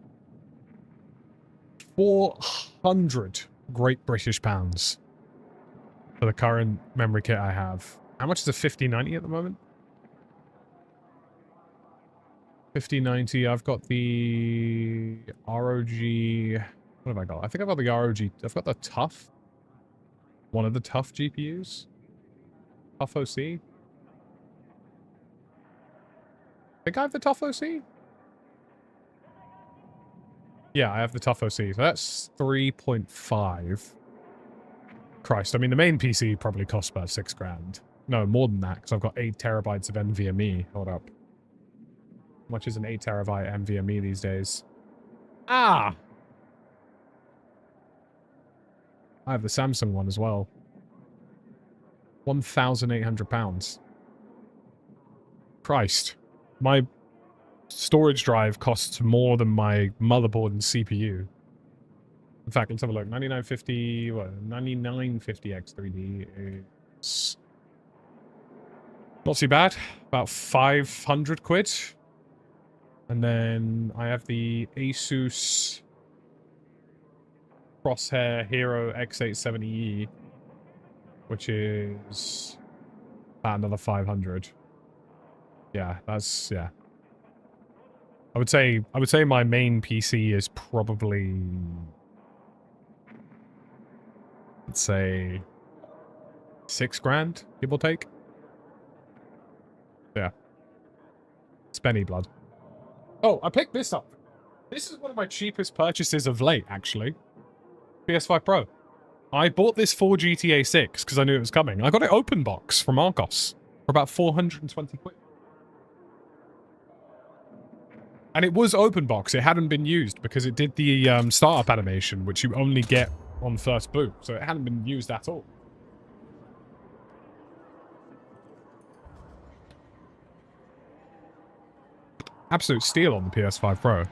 400 Great British pounds for the current memory kit I have. How much is a 5090 at the moment? 5090, I've got the ROG... What have I got? I think I've got the ROG... I've got the TUF. One of the TUF GPUs. TUF OC. I think I have the TUF OC? Yeah, I have the TUF OC. So that's 3.5. Christ, I mean, the main PC probably costs about 6 grand. No, more than that, because I've got 8 terabytes of NVMe. Hold up. How much is an 8 terabyte NVMe these days? Ah! I have the Samsung one as well. £1,800. Christ. My storage drive costs more than my motherboard and CPU. In fact, let's have a look. 9950... What? 9950X3D is... not too bad. About 500 quid. And then I have the Asus Crosshair Hero X870E, which is about another 500. Yeah, that's, yeah. I would say my main PC is probably, let's say, 6 grand, give or take. Yeah. Spenny blood. Oh, I picked this up. This is one of my cheapest purchases of late, actually. PS5 Pro. I bought this for GTA 6 because I knew it was coming. I got it open box from Argos for about 420 quid. And it was open box. It hadn't been used because it did the startup animation, which you only get on first boot. So it hadn't been used at all. Absolute steal on the PS5 Pro.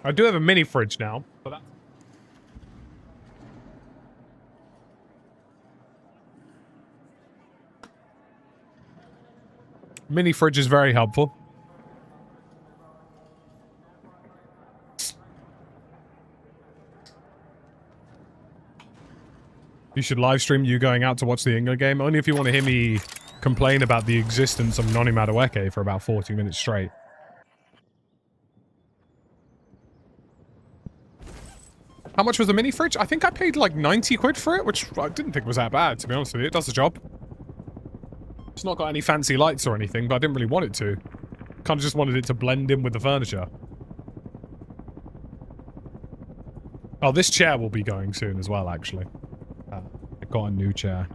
I do have a mini fridge now, but that... Mini fridge is very helpful. You should live stream you going out to watch the England game, only if you want to hear me complain about the existence of Noni Madueke for about 40 minutes straight. How much was the mini fridge? I think I paid like 90 quid for it, which I didn't think was that bad, to be honest with you. It does the job. It's not got any fancy lights or anything, but I didn't really want it to. Kind of just wanted it to blend in with the furniture. Oh, this chair will be going soon as well, actually. I got a new chair.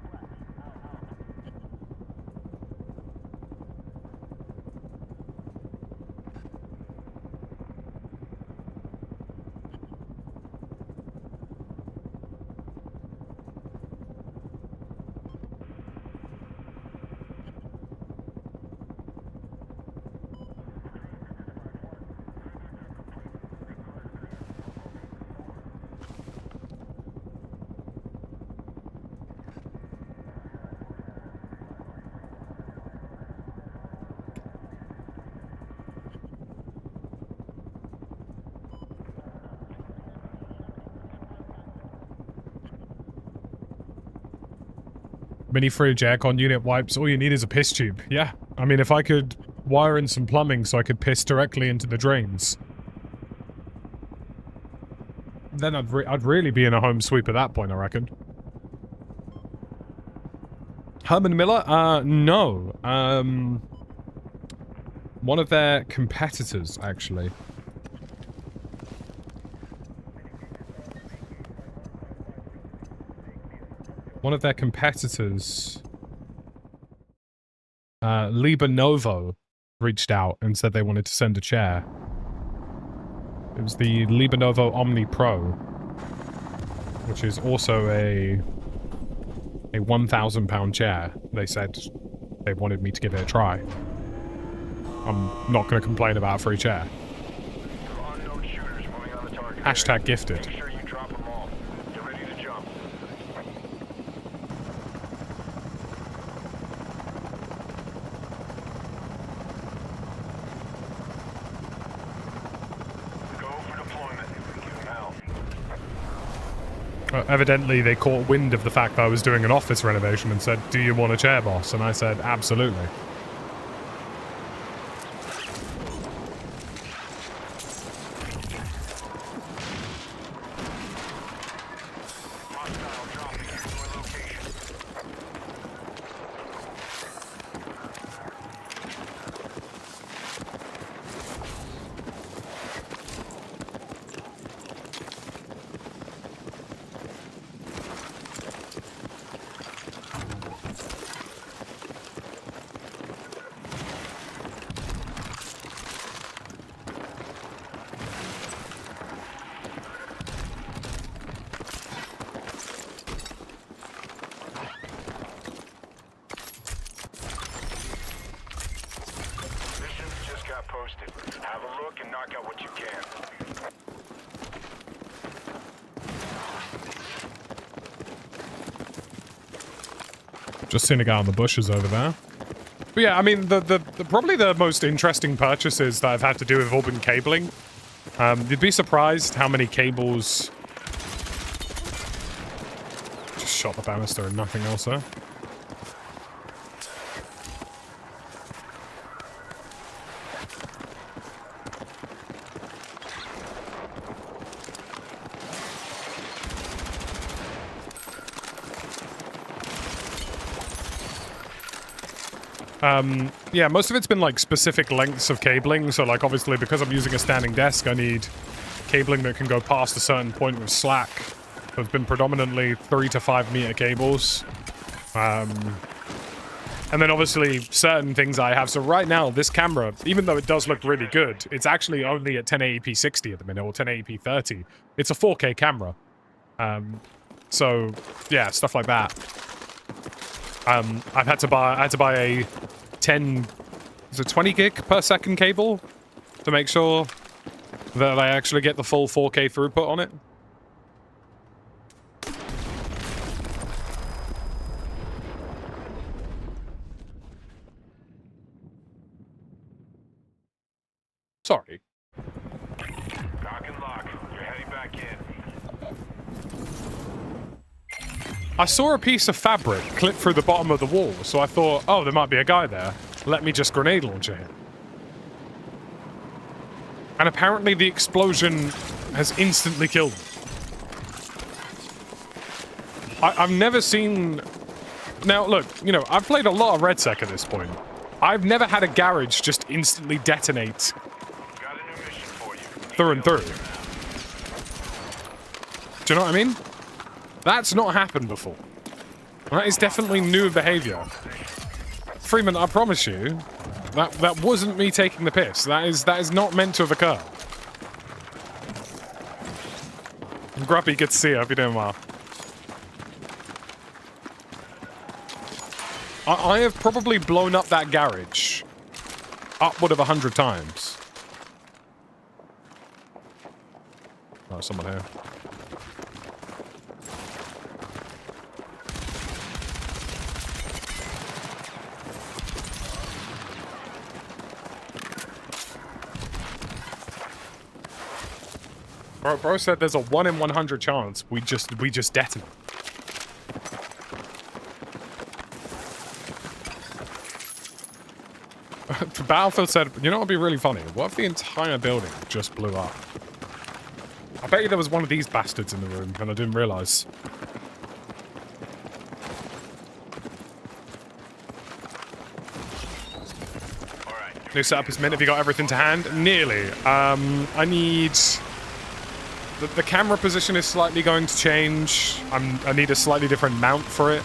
Mini fridge, aircon unit, wipes, all you need is a piss tube. Yeah, I mean, if I could wire in some plumbing so I could piss directly into the drains, then I'd really be in a home sweep at that point, I reckon. Herman Miller? No. One of their competitors, actually. One of their competitors, Libanovo, reached out and said they wanted to send a chair. It was the Libanovo Omni Pro, which is also a £1,000 chair. They said they wanted me to give it a try. I'm not going to complain about a free chair. Hashtag gifted. Evidently, they caught wind of the fact that I was doing an office renovation and said, "Do you want a chair, boss?" And I said, "Absolutely." Just seen a guy on the bushes over there. But yeah, I mean, probably the most interesting purchases that I've had to do have all been cabling. You'd be surprised how many cables... Just shot the banister and nothing else there. Yeah, most of it's been like specific lengths of cabling, so like obviously because I'm using a standing desk I need cabling that can go past a certain point with slack. So it's been predominantly 3 to 5 meter cables. And then obviously certain things I have. So right now this camera, even though it does look really good, it's actually only at 1080p 60 at the minute, or 1080p 30. It's a 4K camera. So yeah, stuff like that. I had to buy a 20 gig per second cable to make sure that I actually get the full 4K throughput on it. Sorry. Lock and lock. You're heading back in. I saw a piece of fabric clip through the bottom of the wall, so I thought, oh, there might be a guy there. Let me just grenade launch him. And apparently the explosion has instantly killed him. I've never seen... Now, look, you know, I've played a lot of REDSEC at this point. I've never had a garage just instantly detonate Got a new mission for you. through and through. Do you know what I mean? That's not happened before. That is definitely new behavior. Freeman, I promise you, that wasn't me taking the piss. That is not meant to have occurred. Grumpy, good to see you. Hope you're doing well. I have probably blown up that garage upward of 100 times. Oh, someone here. Bro said there's a 1 in 100 chance we just detonate. Battlefield said, you know what would be really funny? What if the entire building just blew up? I bet you there was one of these bastards in the room and I didn't realize. New setup is mint. Have you got everything to hand? Nearly. I need... The camera position is slightly going to change. I need a slightly different mount for it.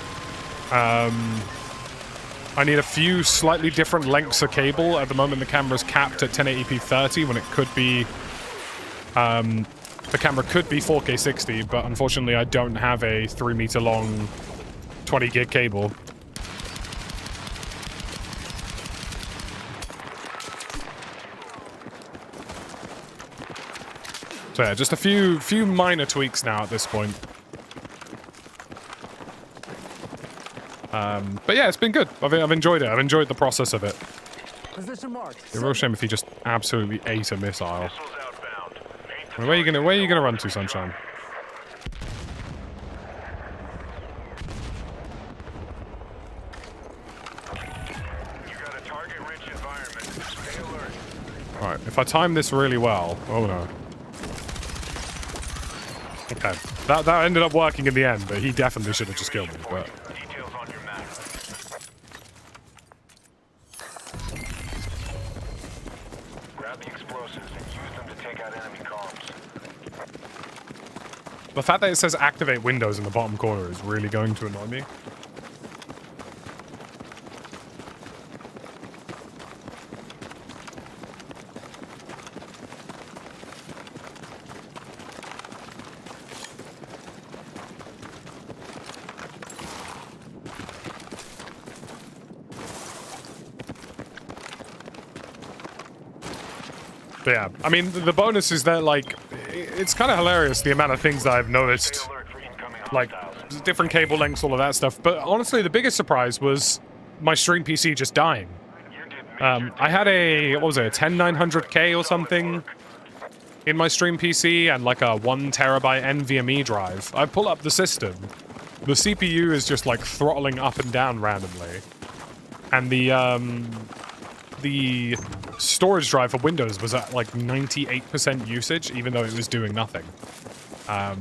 I need a few slightly different lengths of cable. At the moment, the camera's capped at 1080p 30 when it could be... the camera could be 4K 60, but unfortunately I don't have a 3 meter long 20 gig cable. So yeah, just a few minor tweaks now at this point. But yeah, it's been good. I've enjoyed it. I've enjoyed the process of it. Position marked. It'd be a real shame if he just absolutely ate a missile. Missiles outbound. Where are you gonna run to, Sunshine? You got a target-rich environment. Stay alert. Alright, if I time this really well... Oh no. Okay. That ended up working in the end, but he definitely should have just killed me, but... Details on your map. Grab the explosives and use them to take out enemy comms. The fact that it says activate windows in the bottom corner is really going to annoy me. But yeah, I mean, the bonus is that, like, it's kind of hilarious the amount of things that I've noticed. Stay alert for incoming Like, hostiles. different cable lengths, all of that stuff. But honestly, the biggest surprise was my stream PC just dying. You did major I had a, what was it, a 10900K or something in my stream PC and like a 1 terabyte NVMe drive. I pull up the system. The CPU is just like throttling up and down randomly. And the storage drive for Windows was at like 98% usage, even though it was doing nothing. I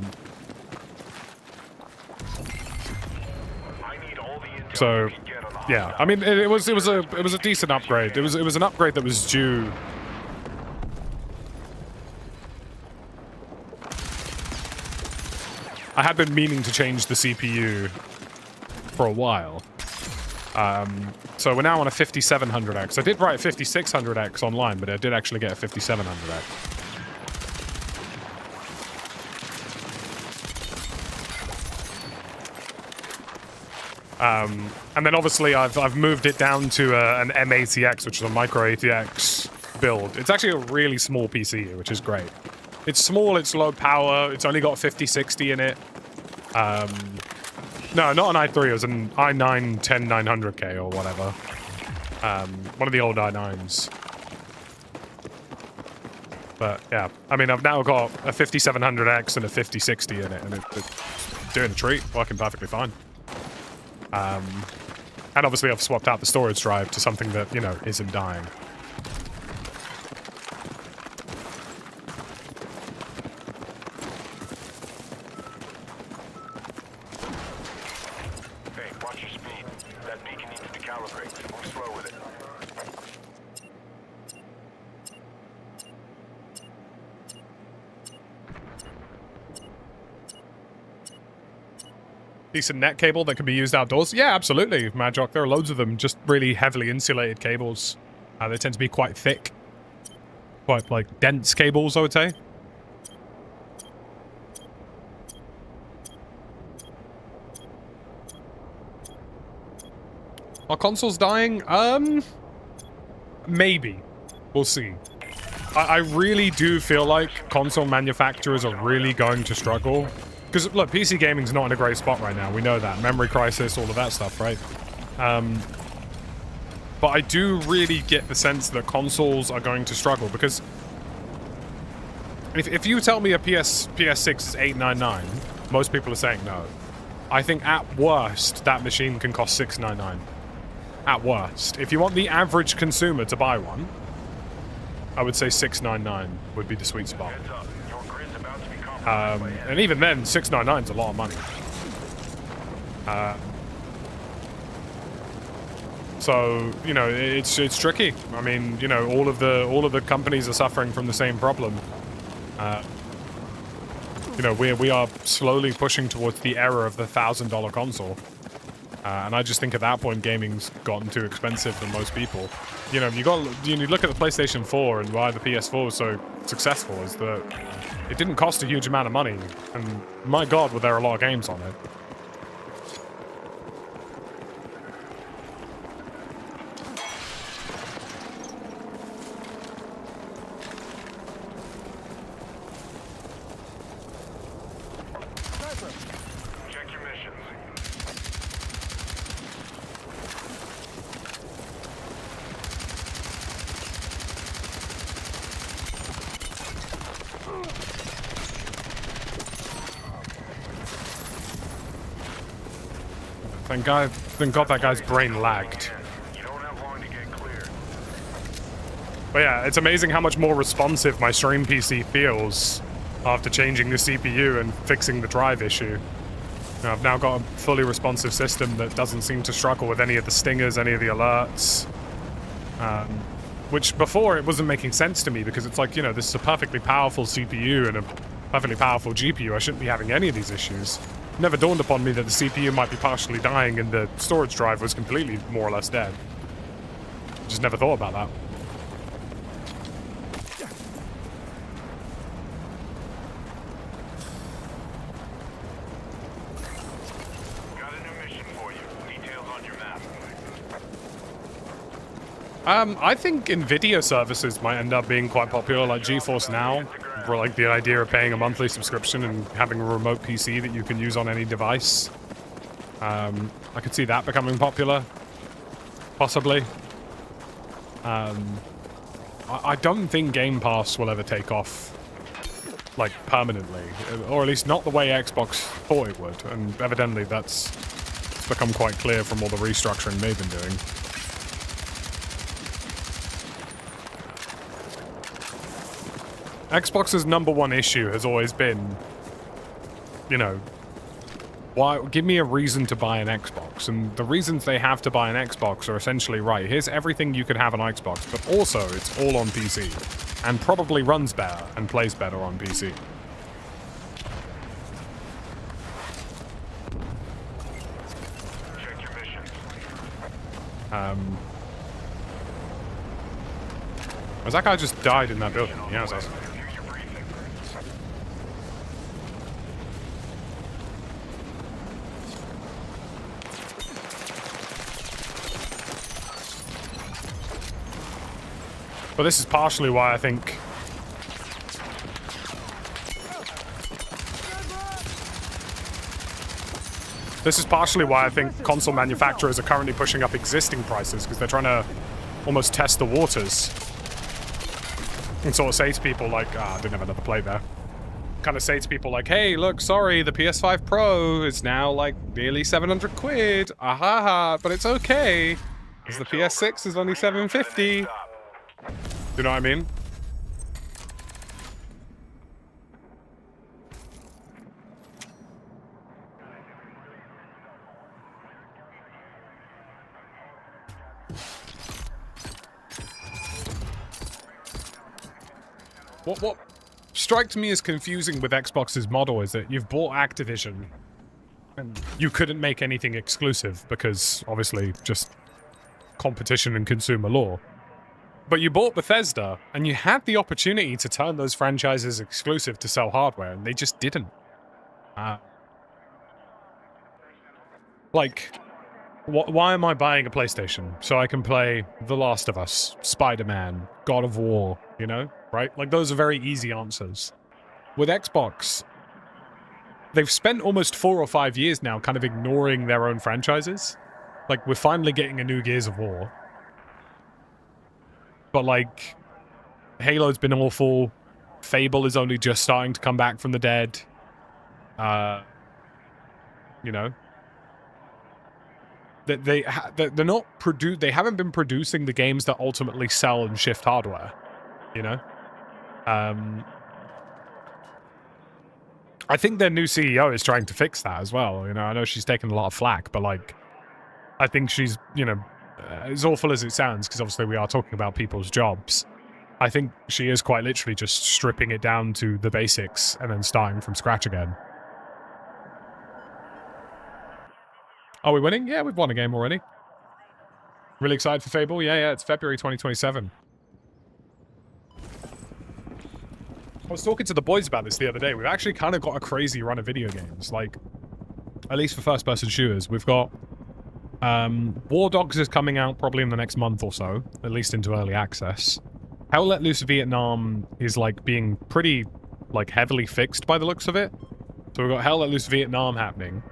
need all the intel So, we can get on the yeah, I mean, it was a decent upgrade. It was an upgrade that was due. I had been meaning to change the CPU for a while. So we're now on a 5700X. I did write 5600X online, but I did actually get a 5700X. And then obviously I've moved it down to an M80X, which is a micro ATX build. It's actually a really small PC, which is great. It's small, it's low power, it's only got 5060 in it. No, not an i3, it was an i9 10900K or whatever. One of the old i9s. But yeah, I mean, I've now got a 5700X and a 5060 in it, and it's doing a treat, working perfectly fine. And obviously I've swapped out the storage drive to something that, you know, isn't dying. Hey, watch your speed. That beacon needs to calibrate. Move slow with it. decent net cable that can be used outdoors? Yeah, absolutely, Madjock. There are loads of them, just really heavily insulated cables. They tend to be quite thick. Quite, like, dense cables, I would say. Are consoles dying? Maybe. We'll see. I really do feel like console manufacturers are really going to struggle. Because, look, PC gaming's not in a great spot right now. We know that. Memory crisis, all of that stuff, right? But I do really get the sense that consoles are going to struggle. Because if you tell me a PS6 is $899, most people are saying no. I think at worst, that machine can cost $699. At worst. If you want the average consumer to buy one, I would say $699 would be the sweet spot. And even then, $699 is a lot of money. So, you know, it's tricky. I mean, you know, all of the companies are suffering from the same problem. You know, we are slowly pushing towards the era of the $1,000 console. And I just think at that point, gaming's gotten too expensive for most people. You know, you look at the PlayStation 4 and why the PS4 was so successful is that it didn't cost a huge amount of money. And my God, were there a lot of games on it. Thank God that guy's brain lagged. But yeah, it's amazing how much more responsive my stream PC feels after changing the CPU and fixing the drive issue. You know, I've now got a fully responsive system that doesn't seem to struggle with any of the stingers, any of the alerts. Which before it wasn't making sense to me because it's like, you know, this is a perfectly powerful CPU and a perfectly powerful GPU. I shouldn't be having any of these issues. Never dawned upon me that the CPU might be partially dying and the storage drive was completely more or less dead. Just never thought about that. Got a new mission for you. Details on your map. I think Nvidia services might end up being quite popular, like GeForce Now. For like the idea of paying a monthly subscription and having a remote PC that you can use on any device. I could see that becoming popular. Possibly. I don't think Game Pass will ever take off, like, permanently. Or at least not the way Xbox thought it would. And evidently that's become quite clear from all the restructuring they've been doing. Xbox's #1 issue has always been, you know, why give me a reason to buy an Xbox, and the reasons they have to buy an Xbox are essentially, right, here's everything you could have on Xbox, but also it's all on PC, and probably runs better and plays better on PC. Check your mission. Was that guy just died in that building? Yeah, that's awesome. But this is partially why I think console manufacturers are currently pushing up existing prices, because they're trying to almost test the waters and sort of say to people like, I didn't have another play there. Kind of say to people like, hey, look, sorry, the PS5 Pro is now like nearly 700 quid. Ahaha, but it's okay, because the PS6 is only 750. Do you know what I mean? What strikes me as confusing with Xbox's model is that you've bought Activision, And you couldn't make anything exclusive because, obviously, just competition and consumer law. But you bought Bethesda, and you had the opportunity to turn those franchises exclusive to sell hardware, and they just didn't. Like, why am I buying a PlayStation? So I can play The Last of Us, Spider-Man, God of War, you know? Right? Like, those are very easy answers. With Xbox, they've spent almost 4 or 5 years now kind of ignoring their own franchises. Like, we're finally getting a new Gears of War. But, like, Halo's been awful. Fable is only just starting to come back from the dead. You know? They're not they haven't been producing the games that ultimately sell and shift hardware. You know? I think their new CEO is trying to fix that as well. You know, I know she's taken a lot of flack, but, like, I think she's, you know, as awful as it sounds, because obviously we are talking about people's jobs, I think she is quite literally just stripping it down to the basics and then starting from scratch again. Are we winning? Yeah, we've won a game already. Really excited for Fable? Yeah, it's February 2027. I was talking to the boys about this the other day. We've actually kind of got a crazy run of video games. Like, at least for first-person shooters. We've got War Dogs is coming out probably in the next month or so, at least into early access. Hell Let Loose Vietnam is, like, being pretty, like, heavily fixed by the looks of it. So we've got Hell Let Loose Vietnam happening.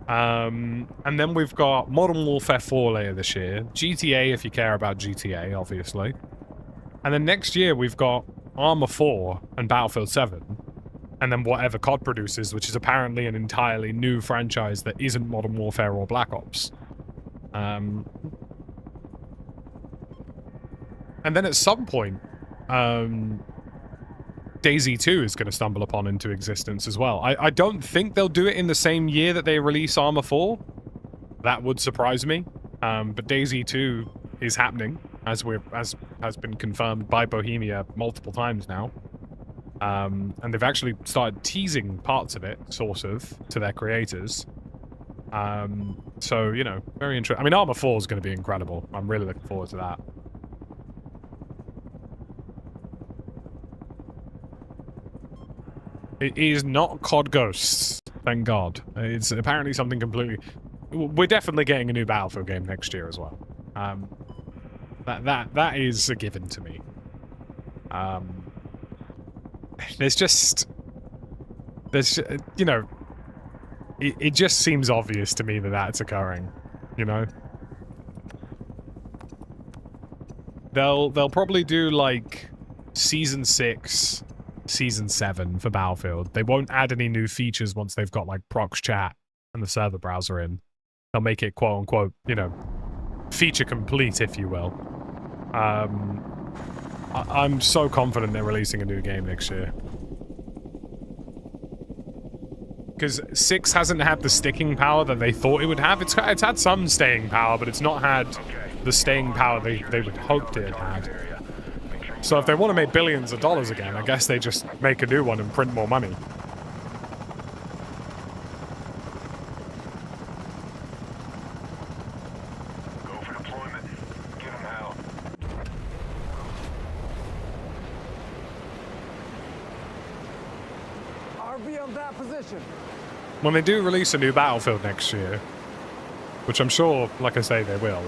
And then we've got Modern Warfare 4 later this year. GTA, if you care about GTA, obviously. And then next year we've got Arma 4 and Battlefield 7. And then whatever COD produces, which is apparently an entirely new franchise that isn't Modern Warfare or Black Ops. And then at some point, DayZ 2 is going to stumble upon into existence as well. I don't think they'll do it in the same year that they release Arma 4. That would surprise me. But DayZ 2 is happening, as has been confirmed by Bohemia multiple times now. And they've actually started teasing parts of it, sort of, to their creators. So, you know, very interesting. I mean, Arma 4 is going to be incredible. I'm really looking forward to that. It is not COD Ghosts, thank God. It's apparently something completely... We're definitely getting a new Battlefield game next year as well. That is a given to me. There's, you know... It just seems obvious to me that that's occurring, you know? They'll probably do, like, Season 6... Season 7 for Battlefield. They won't add any new features once they've got, like, prox chat and the server browser in. They'll make it, quote-unquote, you know, feature complete, if you will. I'm so confident they're releasing a new game next year. Because 6 hasn't had the sticking power that they thought it would have. It's had some staying power, but it's not had the staying power they would hoped it had. So if they want to make billions of dollars again, I guess they just make a new one and print more money. Go for deployment. Give them hell. RB on that position. When they do release a new Battlefield next year, which I'm sure, like I say, they will,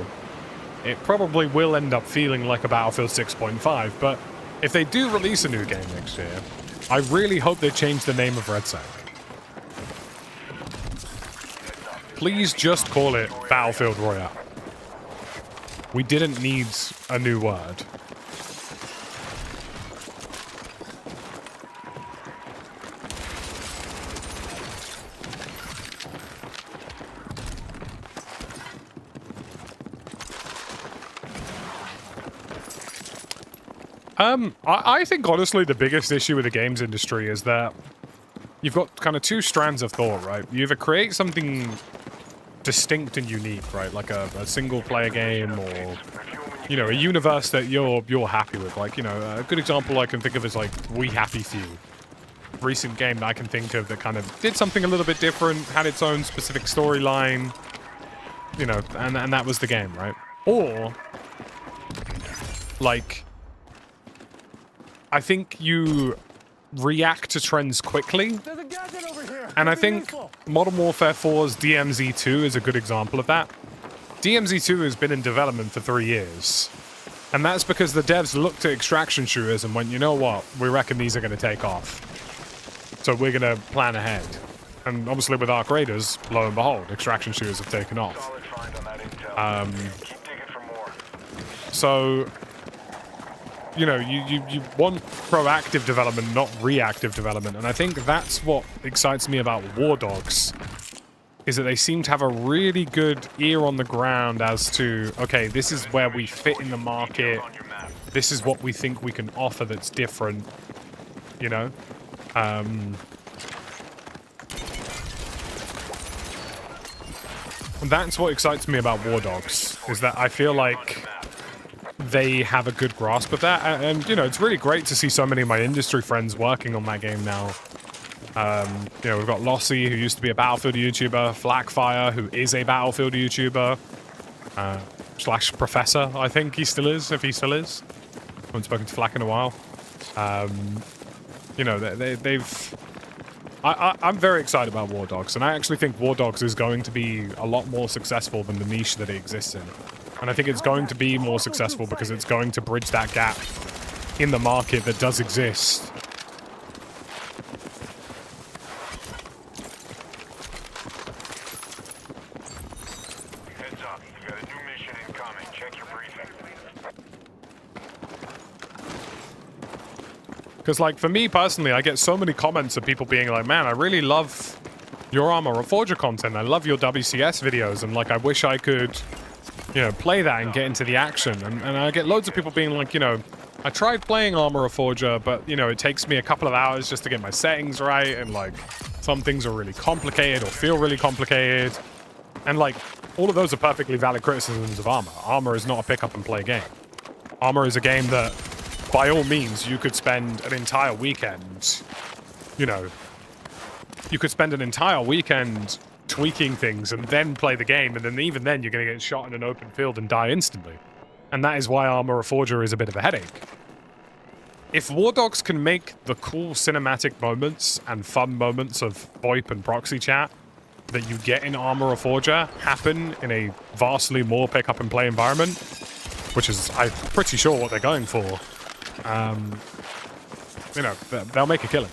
it probably will end up feeling like a Battlefield 6.5, but if they do release a new game next year, I really hope they change the name of REDSEC. Please just call it Battlefield Royale. We didn't need a new word. I think, honestly, the biggest issue with the games industry is that you've got kind of two strands of thought, right? You either create something distinct and unique, right? Like a single-player game or, you know, a universe that you're happy with. Like, you know, a good example I can think of is, like, We Happy Few. recent game that I can think of that kind of did something a little bit different, had its own specific storyline, you know, and that was the game, right? Or, like, I think you react to trends quickly. There's a gadget over here. And I Could be think useful. Modern Warfare 4's DMZ2 is a good example of that. DMZ2 has been in development for 3 years. And that's because the devs looked at extraction shooters and went, you know what, we reckon these are going to take off. So we're going to plan ahead. And obviously with Arc Raiders, lo and behold, extraction shooters have taken off. Solid find on that intel. Keep digging for more. So, you know, you want proactive development, not reactive development. And I think that's what excites me about War Dogs, is that they seem to have a really good ear on the ground as to, okay, this is where we fit in the market. On your map. This is what we think we can offer that's different, you know? And that's what excites me about War Dogs, is that I feel like they have a good grasp of that. And you know, it's really great to see so many of my industry friends working on that game now. You know, we've got Lossy, who used to be a Battlefield YouTuber, Flakfire, who is a Battlefield YouTuber, slash Professor, I think he still is, if he still is. I haven't spoken to Flak in a while. You know, they've... I'm very excited about War Dogs, and I actually think War Dogs is going to be a lot more successful than the niche that it exists in. And I think it's going to be more successful because it's going to bridge that gap in the market that does exist. Heads up. You got a new mission incoming. Check your briefing. Because, like, for me personally, I get so many comments of people being like, man, I really love your Armor Reforger content. I love your WCS videos. And, like, I wish I could, you know, play that and get into the action. And I get loads of people being like, you know, I tried playing Armor Reforger, but, you know, it takes me a couple of hours just to get my settings right. And, like, some things are really complicated or feel really complicated. And, like, all of those are perfectly valid criticisms of Armor. Armor is not a pick-up-and-play game. Armor is a game that, by all means, you could spend an entire weekend, you know, you could spend an entire weekend tweaking things and then play the game, and then even then you're going to get shot in an open field and die instantly. And that is why Armor Reforger is a bit of a headache. If War Dogs can make the cool cinematic moments and fun moments of VoIP and proxy chat that you get in Armor Reforger happen in a vastly more pick-up-and-play environment, which is, I'm pretty sure, what they're going for, you know, they'll make a killing.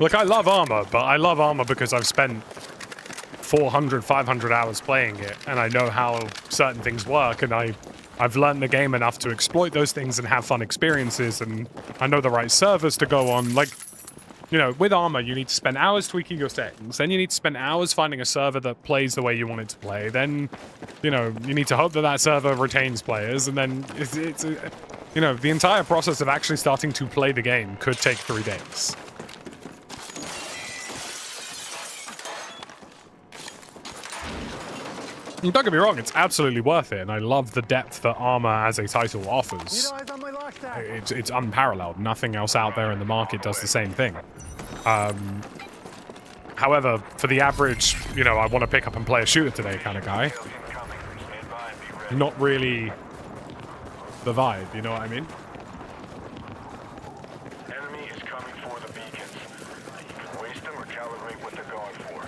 Look, I love Armor, but I love Armor because I've spent 400, 500 hours playing it, and I know how certain things work, and I've learned the game enough to exploit those things and have fun experiences, and I know the right servers to go on. Like, you know, with Armor, you need to spend hours tweaking your settings, then you need to spend hours finding a server that plays the way you want it to play, then, you know, you need to hope that that server retains players, and then it's you know, the entire process of actually starting to play the game could take 3 days. And don't get me wrong, it's absolutely worth it, and I love the depth that Armor as a title offers. It's unparalleled. Nothing else out there in the market does the same thing. However, for the average, you know, I want to pick up and play a shooter today kind of guy, not really the vibe, you know what I mean? Enemy is coming for the beacons. You can waste them or calibrate what they're going for.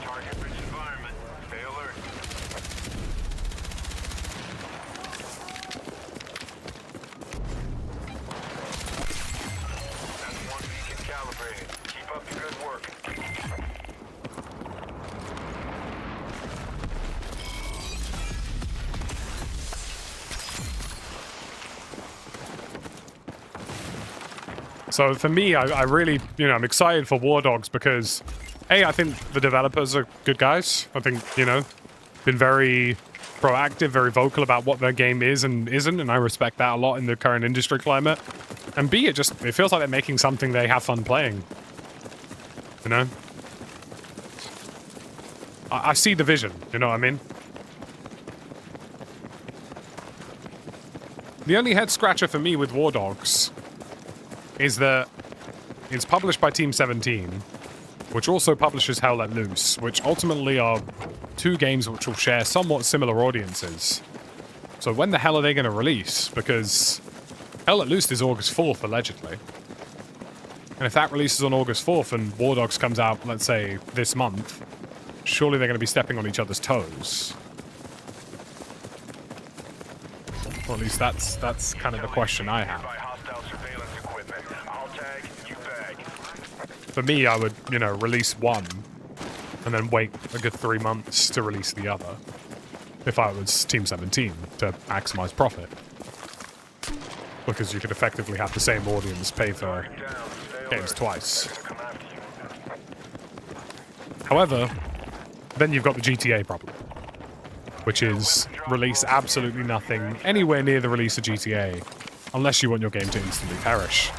Target-rich environment. Stay alert. That's one beacon calibrated. Keep up the good work. So for me, I really, you know, I'm excited for War Dogs because, A, I think the developers are good guys. I think, you know, been very proactive, very vocal about what their game is and isn't, and I respect that a lot in the current industry climate. And B, it feels like they're making something they have fun playing. You know? I see the vision, you know what I mean? The only head scratcher for me with War Dogs is that it's published by Team 17, which also publishes Hell Let Loose, which ultimately are two games which will share somewhat similar audiences. So when the hell are they going to release? Because Hell Let Loose is August 4th, allegedly. And if that releases on August 4th and War Dogs comes out, let's say, this month, surely they're going to be stepping on each other's toes. Or at least that's kind of the question I have. For me, I would, you know, release one and then wait a good 3 months to release the other. If I was Team 17, to maximize profit. Because you could effectively have the same audience pay for games twice. However, then you've got the GTA problem, which is release absolutely nothing anywhere near the release of GTA, unless you want your game to instantly perish.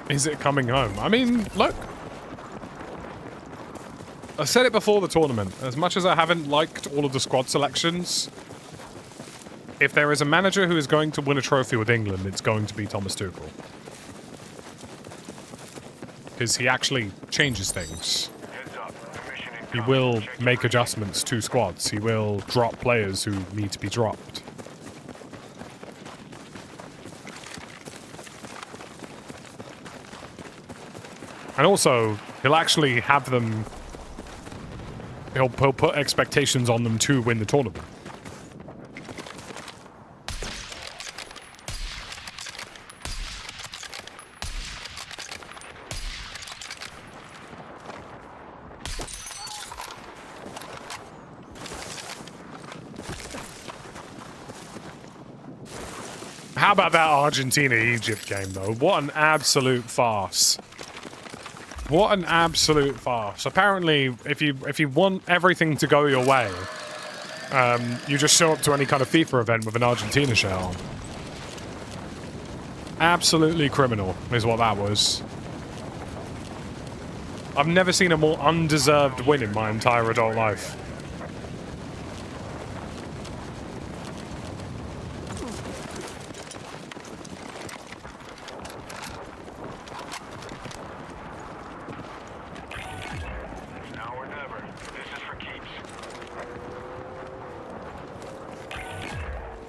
Is it coming home? I mean, look. I said it before the tournament. As much as I haven't liked all of the squad selections, if there is a manager who is going to win a trophy with England, it's going to be Thomas Tuchel. Because he actually changes things. He will make adjustments to squads. He will drop players who need to be dropped. And also, he'll actually have them... He'll put expectations on them to win the tournament. How about that Argentina-Egypt game, though? What an absolute farce. What an absolute farce. Apparently, if you want everything to go your way, you just show up to any kind of FIFA event with an Argentina shirt on. Absolutely criminal is what that was. I've never seen a more undeserved win in my entire adult life.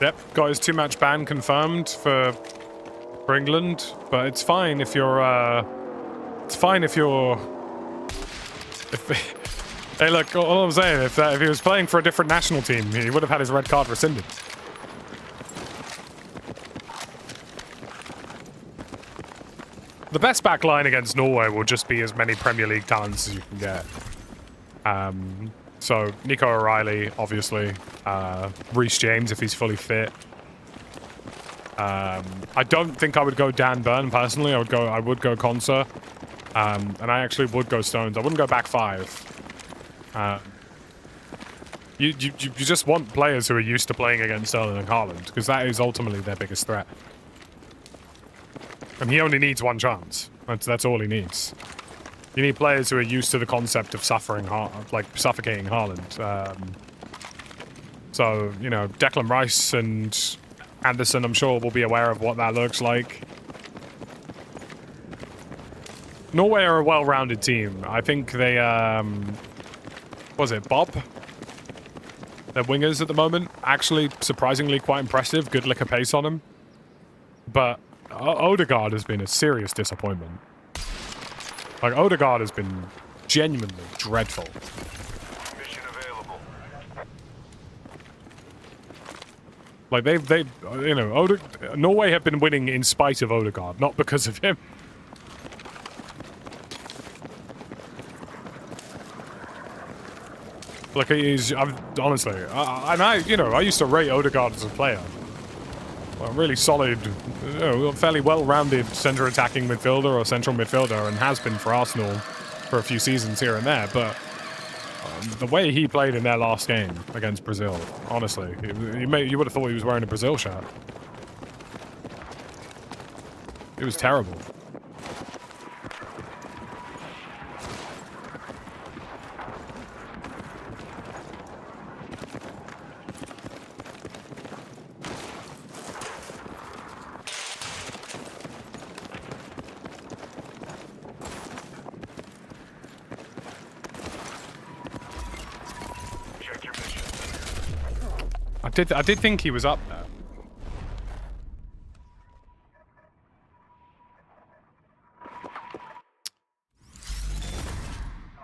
Yep, got his 2-match ban confirmed for England, but it's fine if you're, hey look, all I'm saying, if he was playing for a different national team, he would have had his red card rescinded. The best back line against Norway will just be as many Premier League talents as you can get. So, Nico O'Reilly, obviously. Reece James, if he's fully fit. I don't think I would go Dan Burn, personally. I would go Conser. And I actually would go Stones. I wouldn't go back 5. You just want players who are used to playing against Sterling and Haaland, because that is ultimately their biggest threat. And he only needs one chance. That's all he needs. You need players who are used to the concept of suffocating Haaland. So, you know, Declan Rice and Anderson, I'm sure, will be aware of what that looks like. Norway are a well-rounded team. I think they, was it Bob? Their wingers at the moment. Actually, surprisingly quite impressive. Good lick of pace on them. But Odegaard has been a serious disappointment. Like, Odegaard has been genuinely dreadful. Mission available. Like, they, you know, Norway have been winning in spite of Odegaard, not because of him. Like, honestly, I used to rate Odegaard as a player. A really solid, fairly well-rounded center attacking midfielder or central midfielder, and has been for Arsenal for a few seasons here and there, but the way he played in their last game against Brazil, honestly, you would have thought he was wearing a Brazil shirt. It was terrible. I did think he was up there.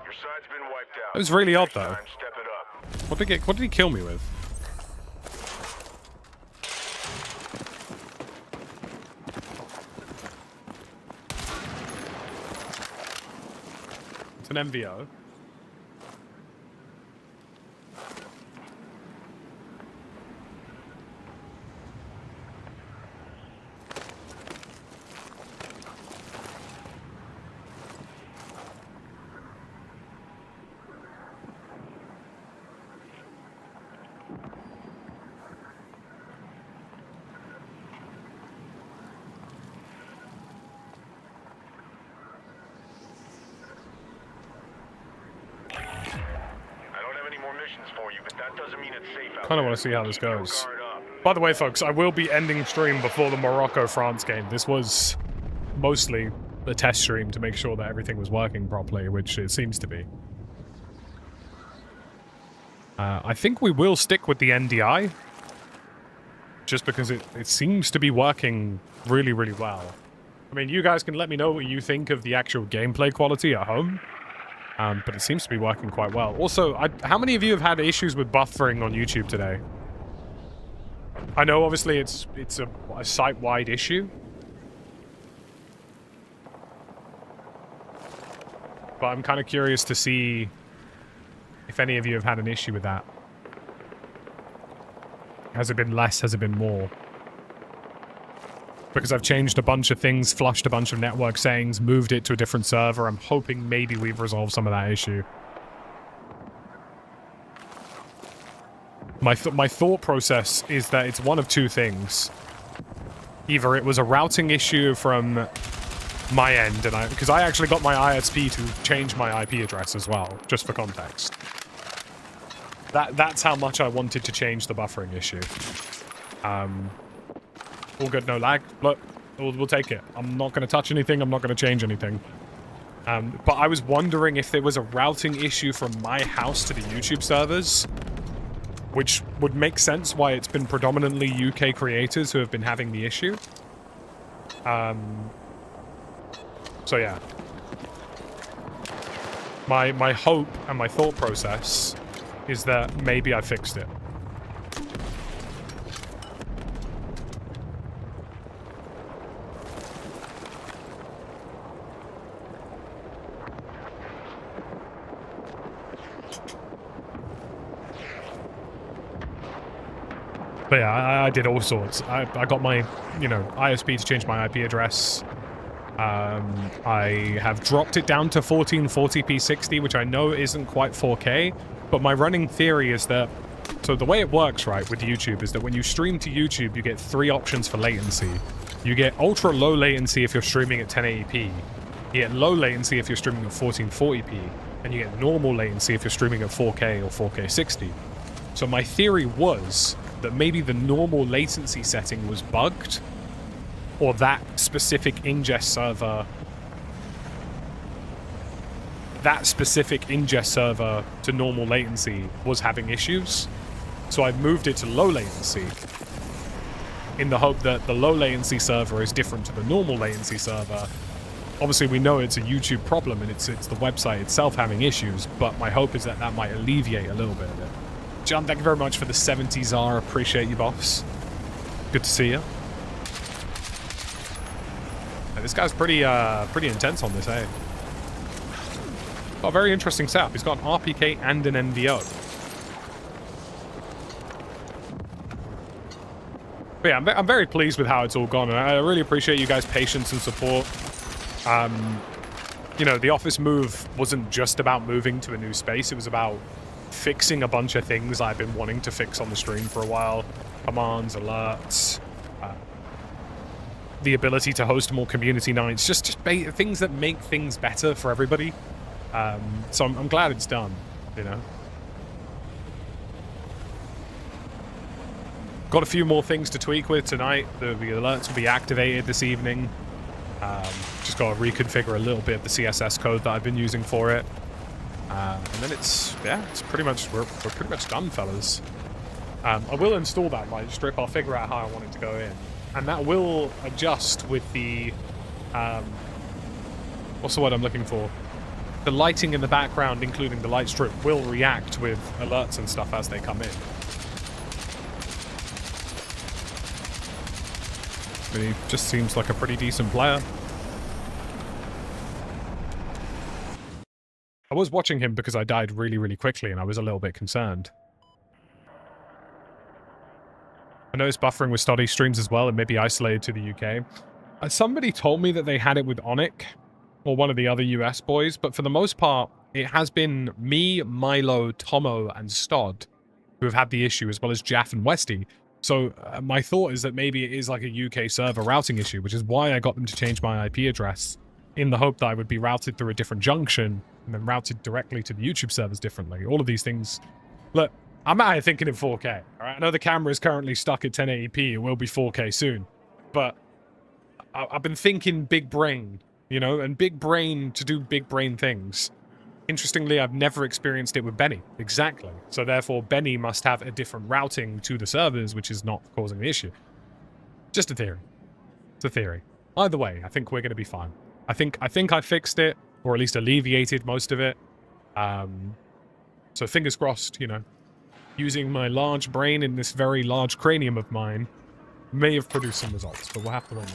Your side's been wiped out. It was really odd though. Step it up. What did he kill me with? It's an MVO. I kind of want to see how this goes. By the way, folks, I will be ending stream before the Morocco-France game. This was mostly a test stream to make sure that everything was working properly, which it seems to be. I think we will stick with the NDI, just because it seems to be working really, really well. I mean, you guys can let me know what you think of the actual gameplay quality at home. But it seems to be working quite well. Also, how many of you have had issues with buffering on YouTube today? I know, obviously, it's a site-wide issue. But I'm kind of curious to see if any of you have had an issue with that. Has it been less? Has it been more? Because I've changed a bunch of things, flushed a bunch of network settings, moved it to a different server. I'm hoping maybe we've resolved some of that issue. My thought process is that it's one of two things. Either it was a routing issue from my end, and because I actually got my ISP to change my IP address as well, just for context. That's how much I wanted to change the buffering issue. All good, no lag. Look, we'll take it. I'm not going to touch anything. I'm not going to change anything. But I was wondering if there was a routing issue from my house to the YouTube servers, which would make sense why it's been predominantly UK creators who have been having the issue. So yeah. My hope and my thought process is that maybe I fixed it. But yeah, I did all sorts. I got my, ISP to change my IP address. I have dropped it down to 1440p 60, which I know isn't quite 4K, but my running theory is that, so the way it works, right, with YouTube is that when you stream to YouTube, you get 3 options for latency. You get ultra low latency if you're streaming at 1080p. You get low latency if you're streaming at 1440p, and you get normal latency if you're streaming at 4K or 4K 60. So my theory was that maybe the normal latency setting was bugged, or that specific ingest server to normal latency was having issues. So I moved it to low latency in the hope that the low latency server is different to the normal latency server. Obviously, we know it's a YouTube problem and it's the website itself having issues, but my hope is that might alleviate a little bit of it. John, thank you very much for the 70s R. Appreciate you, boss. Good to see you. Yeah, this guy's pretty intense on this, eh? Got a very interesting setup. He's got an RPK and an NVO. But yeah, I'm very pleased with how it's all gone, and I really appreciate you guys' patience and support. You know, the office move wasn't just about moving to a new space. It was about fixing a bunch of things I've been wanting to fix on the stream for a while. Commands, alerts, the ability to host more community nights, just things that make things better for everybody. So I'm glad it's done, you know. Got a few more things to tweak with tonight. The alerts will be activated this evening. Just got to reconfigure a little bit of the CSS code that I've been using for it. And then it's pretty much, we're pretty much done, fellas. I will install that light strip. I'll figure out how I want it to go in. And that will adjust with the, what's the word I'm looking for? The lighting in the background, including the light strip, will react with alerts and stuff as they come in. But he just seems like a pretty decent player. I was watching him because I died really, really quickly and I was a little bit concerned. I noticed buffering with study streams as well and maybe isolated to the UK. Somebody told me that they had it with Onic or one of the other US boys, but for the most part, it has been me, Milo, Tomo, and Stod who have had the issue, as well as Jaff and Westy. So my thought is that maybe it is like a UK server routing issue, which is why I got them to change my IP address in the hope that I would be routed through a different junction and then routed directly to the YouTube servers differently. All of these things. Look, I'm out here thinking in 4K. All right? I know the camera is currently stuck at 1080p. It will be 4K soon. But I've been thinking big brain, you know, and big brain to do big brain things. Interestingly, I've never experienced it with Benny. Exactly. So therefore, Benny must have a different routing to the servers, which is not causing the issue. Just a theory. It's a theory. Either way, I think we're going to be fine. I think I fixed it, or at least alleviated most of it. So fingers crossed, you know, using my large brain in this very large cranium of mine may have produced some results, but we'll have to wait.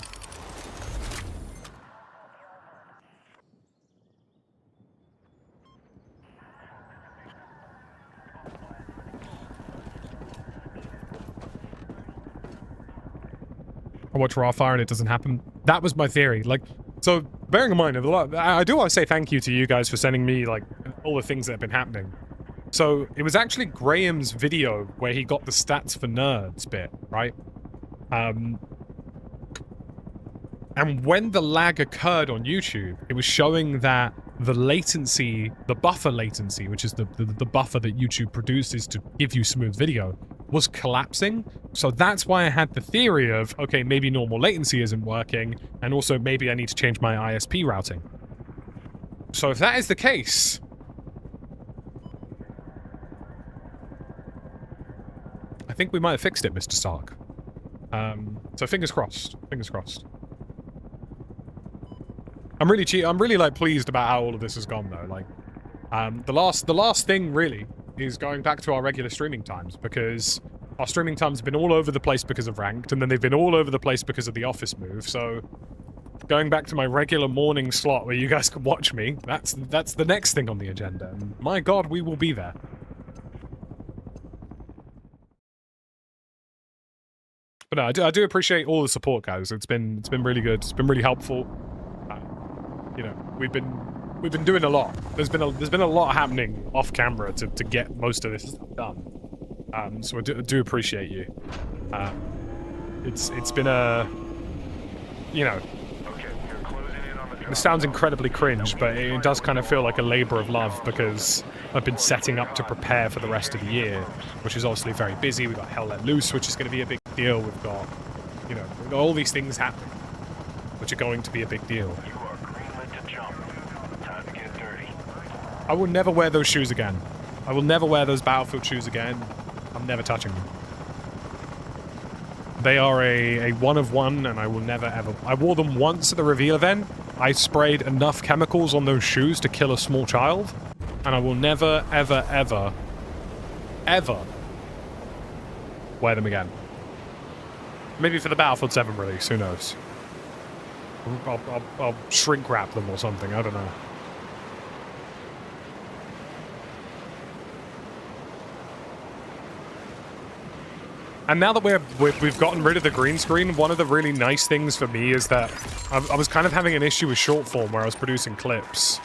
I watch Raw Fire and it doesn't happen. That was my theory. Like, so bearing in mind, I do want to say thank you to you guys for sending me like all the things that have been happening. So it was actually Graham's video where he got the stats for nerds bit, right? And when the lag occurred on YouTube, it was showing that the latency, the buffer latency, which is the buffer that YouTube produces to give you smooth video, was collapsing. So that's why I had the theory of, okay, maybe normal latency isn't working, and also maybe I need to change my ISP routing. So if that is the case, I think we might have fixed it, Mr. Stark. So fingers crossed. Fingers crossed. I'm really like pleased about how all of this has gone though. Like, the last thing really is going back to our regular streaming times, because our streaming times have been all over the place because of ranked, and then they've been all over the place because of the office move. So going back to my regular morning slot where you guys can watch me, that's the next thing on the agenda. And my God, we will be there. But no, I do appreciate all the support, guys. It's been really good. It's been really helpful. You know, we've been doing a lot. There's been a lot happening off camera to get most of this stuff done. So I do appreciate you. It's been a, you know, this sounds incredibly cringe, but it does kind of feel like a labor of love, because I've been setting up to prepare for the rest of the year, which is obviously very busy. We've got Hell Let Loose, which is going to be a big deal. We've got, you know, we've got all these things happening, which are going to be a big deal. I will never wear those shoes again. I will never wear those Battlefield shoes again. I'm never touching them. They are a one of one, and I will never ever... I wore them once at the reveal event. I sprayed enough chemicals on those shoes to kill a small child, and I will never, ever, ever, ever wear them again. Maybe for the Battlefield 7 release, who knows? I'll shrink wrap them or something, I don't know. And now that we've gotten rid of the green screen, one of the really nice things for me is that I was kind of having an issue with short form where I was producing clips.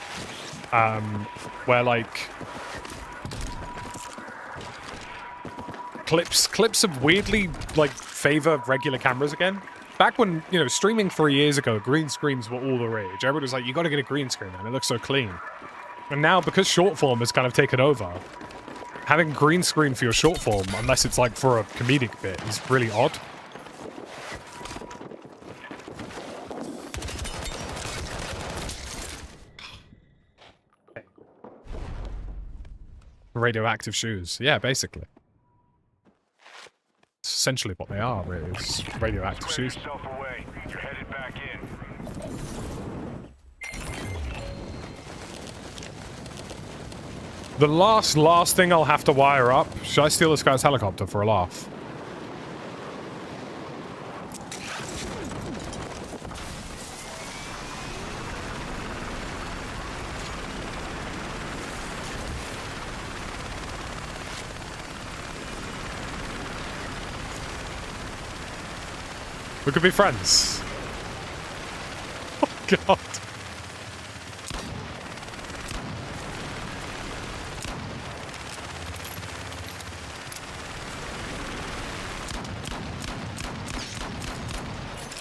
Where like... Clips of weirdly, like, favor regular cameras again. Back when, you know, streaming 3 years ago, green screens were all the rage. Everybody was like, you gotta get a green screen, man. It looks so clean. And now, because short form has kind of taken over, having green screen for your short form, unless it's like for a comedic bit, is really odd. Radioactive shoes. Yeah, basically. It's essentially what they are, really. It's radioactive shoes. You're headed back in. The last thing I'll have to wire up. Should I steal this guy's helicopter for a laugh? We could be friends. Oh, God.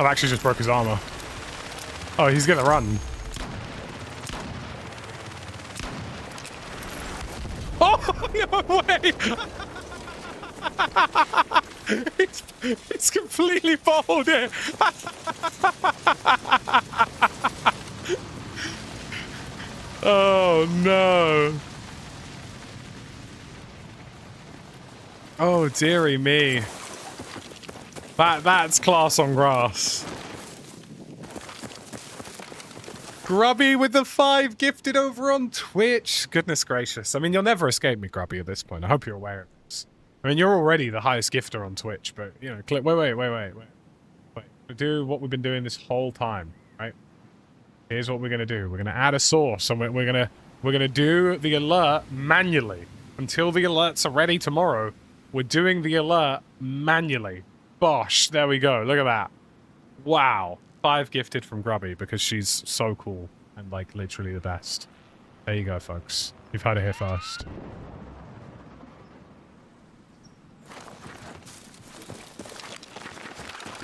I've actually just broke his armor. Oh, he's gonna run. Oh, no way! It's completely bottled it. Oh no. Oh dearie me. That's class on grass. Grubby with the 5 gifted over on Twitch. Goodness gracious. I mean, you'll never escape me, Grubby, at this point. I hope you're aware of this. I mean, you're already the highest gifter on Twitch, but, you know, wait. We do what we've been doing this whole time, right? Here's what we're going to do. We're going to add a source, and we're going to do the alert manually. Until the alerts are ready tomorrow, we're doing the alert manually. Bosh, there we go. Look at that. Wow. 5 gifted from Grubby because she's so cool and, like, literally the best. There you go, folks. You've heard it here first.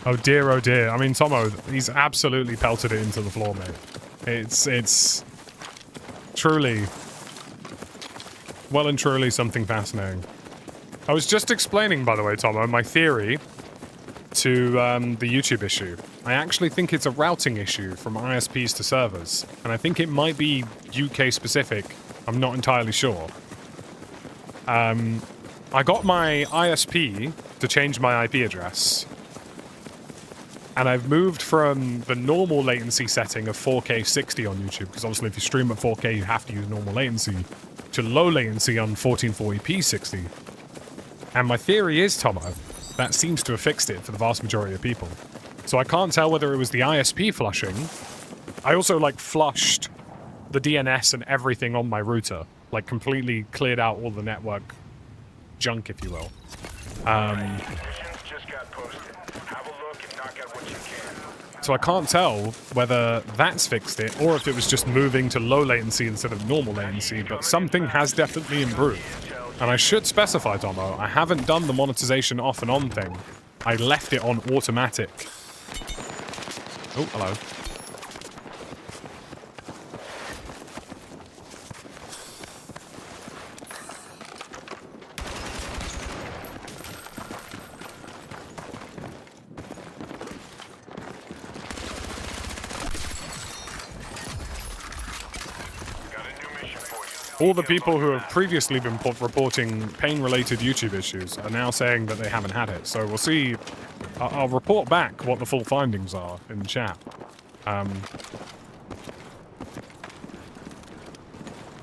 Oh dear, oh dear. I mean, Tomo, he's absolutely pelted it into the floor, mate. It's truly, well and truly something fascinating. I was just explaining, by the way, Tomo, my theory to the YouTube issue. I actually think it's a routing issue from ISPs to servers, and I think it might be UK specific. I'm not entirely sure. I got my ISP to change my IP address, and I've moved from the normal latency setting of 4K 60 on YouTube, because obviously if you stream at 4K you have to use normal latency, to low latency on 1440p 60. And my theory is, Tomo, that seems to have fixed it for the vast majority of people. So I can't tell whether it was the ISP flushing. I also, like, flushed the DNS and everything on my router. Like, completely cleared out all the network junk, if you will. So I can't tell whether that's fixed it, or if it was just moving to low latency instead of normal latency, but something has definitely improved. And I should specify, Tomo, I haven't done the monetization off and on thing. I left it on automatic. Oh, hello. All the people who have previously been reporting pain-related YouTube issues are now saying that they haven't had it. So we'll see. I'll report back what the full findings are in the chat.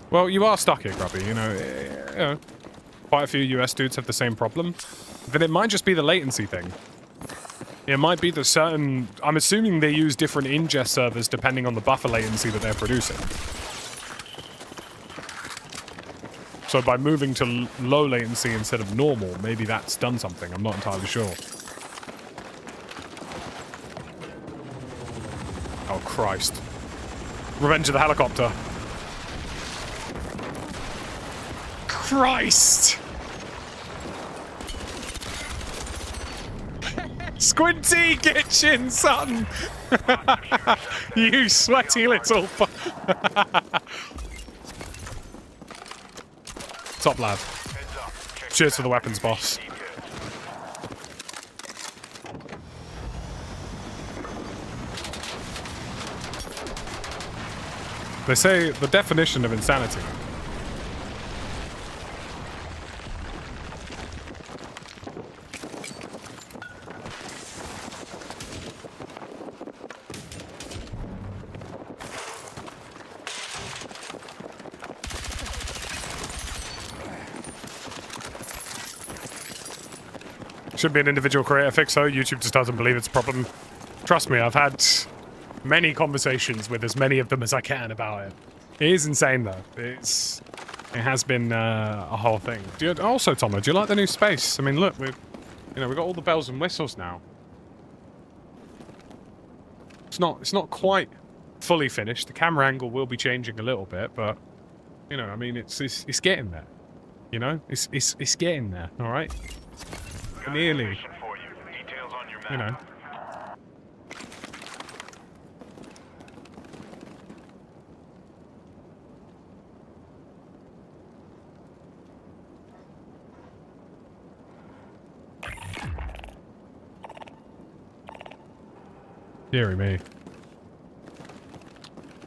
Well, you are stuck here, Grubby. You know, quite a few US dudes have the same problem. Then it might just be the latency thing. It might be that certain... I'm assuming they use different ingest servers depending on the buffer latency that they're producing. So by moving to low latency instead of normal, maybe that's done something. I'm not entirely sure. Oh, Christ. Revenge of the helicopter. Christ! Squinty kitchen, son! You sweaty little Top lad. Cheers for the weapons, boss. They say the definition of insanity. Should be an individual creator fix, so YouTube just doesn't believe it's a problem. Trust me, I've had many conversations with as many of them as I can about it. It is insane, though. It has been a whole thing. Also, Tomo, do you like the new space? I mean, look, we've got all the bells and whistles now. It's not quite fully finished. The camera angle will be changing a little bit, but I mean, it's getting there. It's getting there. All right. Nearly. Deary me.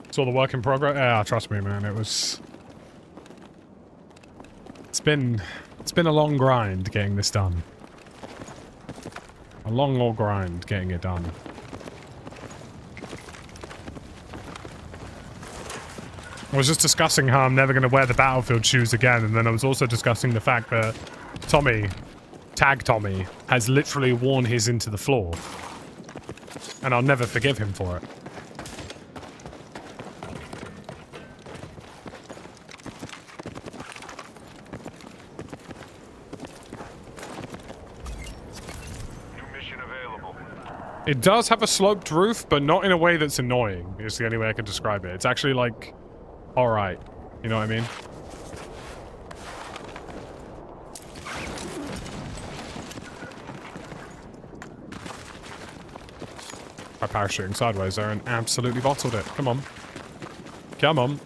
It's all the work in progress. Yeah, trust me, man. It's been a long grind getting this done. A long old grind getting it done. I was just discussing how I'm never going to wear the battlefield shoes again, and then I was also discussing the fact that Tommy, Tag Tommy, has literally worn his into the floor. And I'll never forgive him for it. It does have a sloped roof, but not in a way that's annoying, is the only way I can describe it. It's actually, like, alright. You know what I mean? I parachuting sideways there and absolutely bottled it. Come on. Come on.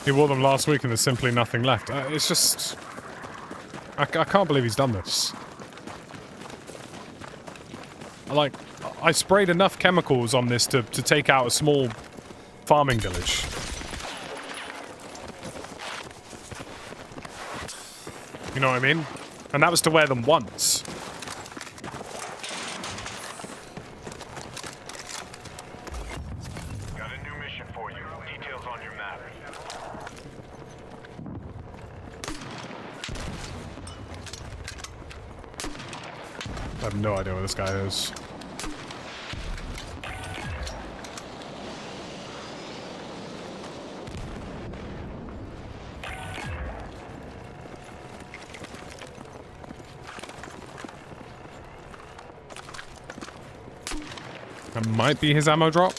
He wore them last week and there's simply nothing left. It's just... I can't believe he's done this. I sprayed enough chemicals on this to take out a small farming village. You know what I mean? And that was to wear them once. Got a new mission for you. Details on your map. I have no idea where this guy is. That might be his ammo drop.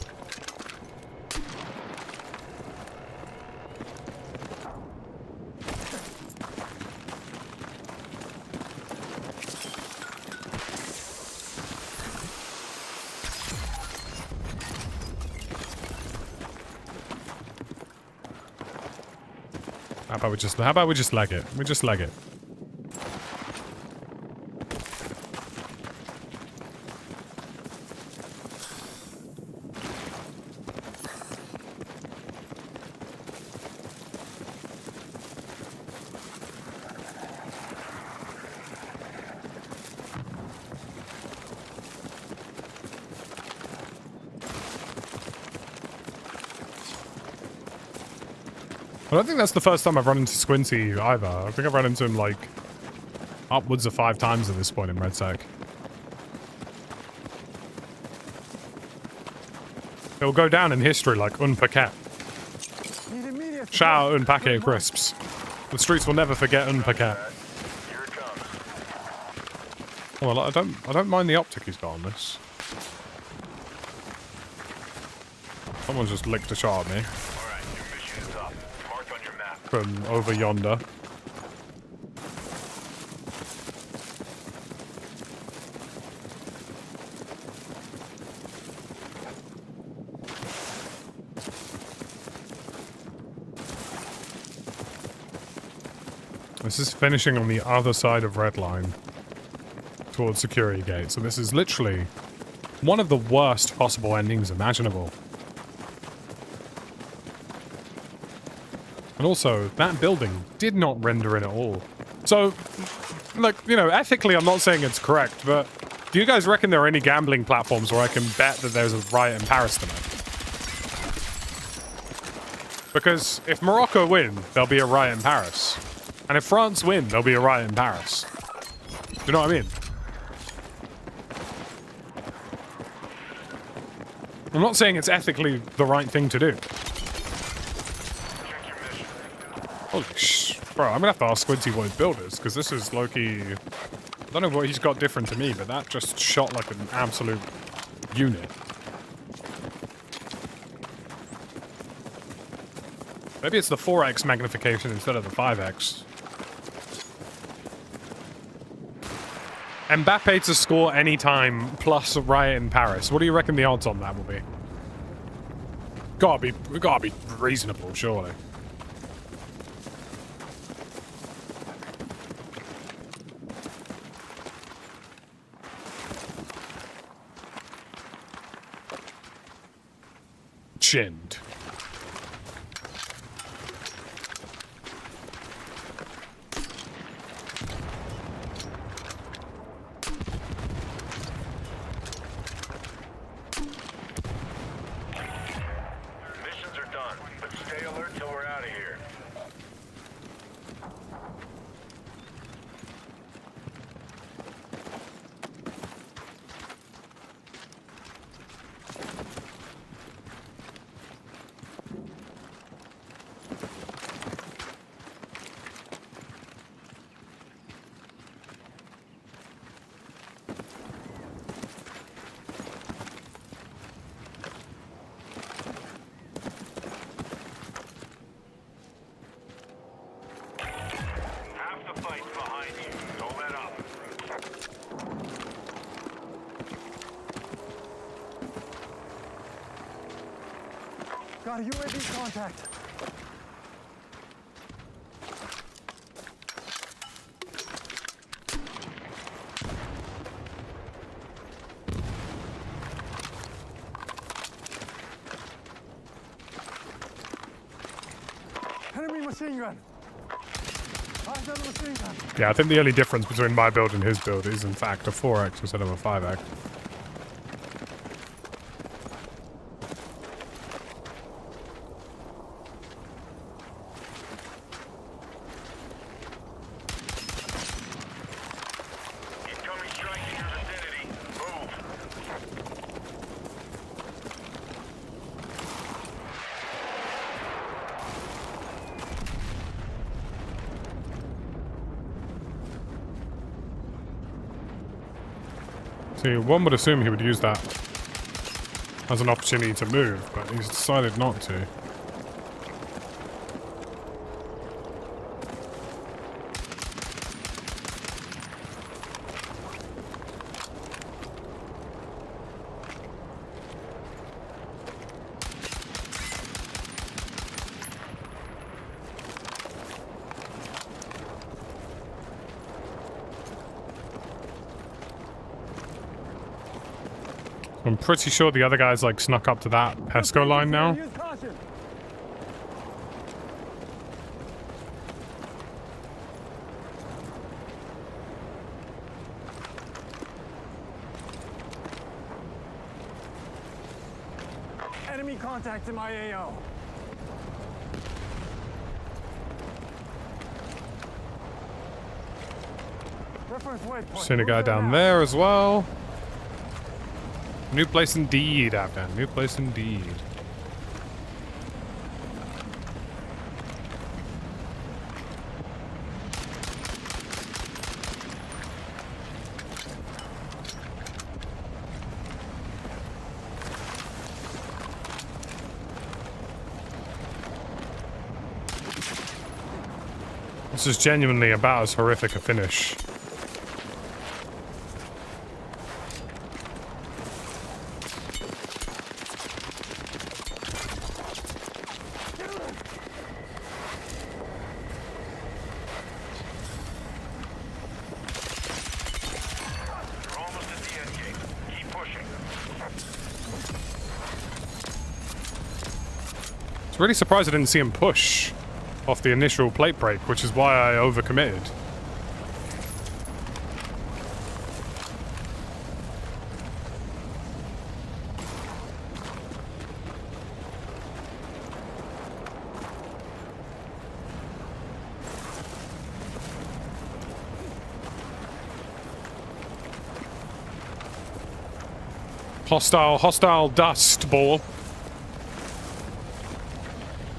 How about we just leg it? We just leg it. I don't think that's the first time I've run into Squinty either. I think I've run into him like upwards of 5 times at this point in REDSEC. It'll go down in history like un paquet. Need immediate Shout out un paquet crisps. The streets will never forget un paquet. Here it comes. Well, I don't mind the optic he's got on this. Someone just licked a shot at me Alright, your mission is up. Marked on your map. from over yonder. This is finishing on the other side of Red Line towards Security Gate, so this is literally one of the worst possible endings imaginable. And also, that building did not render in at all. So, like, you know, ethically I'm not saying it's correct, but do you guys reckon there are any gambling platforms where I can bet that there's a riot in Paris tonight? Because if Morocco win, there'll be a riot in Paris. And if France win, there'll be a riot in Paris. Do you know what I mean? I'm not saying it's ethically the right thing to do. Holy bro, I'm gonna have to ask Squinty what his build is, because this is low-key... I don't know what he's got different to me, but that just shot like an absolute unit. Maybe it's the 4x magnification instead of the 5x. Mbappe to score anytime plus a riot in Paris. What do you reckon the odds on that will be? Gotta be reasonable, surely. Chinned. Missions are done, but stay alert till we're out of here. Half the fight's behind you. Don't let up. Got a UAV contact. Enemy machine gun. Eyes on the machine gun. Yeah, I think the only difference between my build and his build is in fact a 4x instead of a 5x. Incoming strike in your vicinity. Move. See, one would assume he would use that as an opportunity to move, but he's decided not to. I'm pretty sure the other guy's like snuck up to that Pesco line now. Use caution. Enemy contact in my AO. Reference waypoint. Seen a guy Move down now. there as well. New place indeed, Afghan. New place indeed. This is genuinely about as horrific a finish. You're almost at the end gate. Keep pushing. I was really surprised I didn't see him push off the initial plate break, which is why I overcommitted. Hostile dust ball.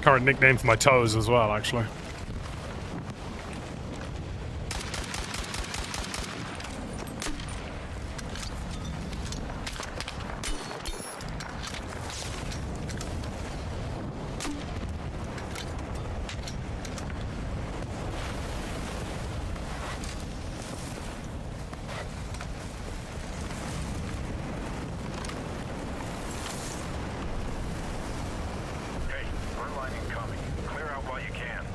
Current nickname for my toes as well, actually. Hey, front line incoming. Clear out while you can.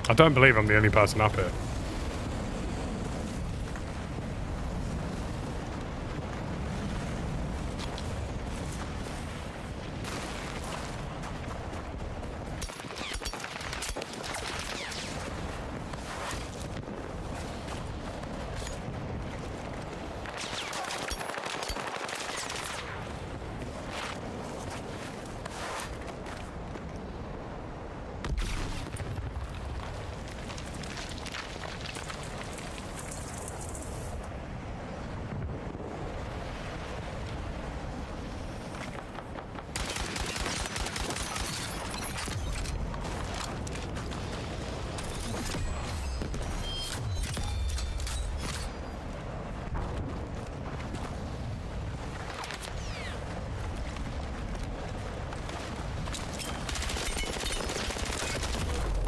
I don't believe I'm the only person up here.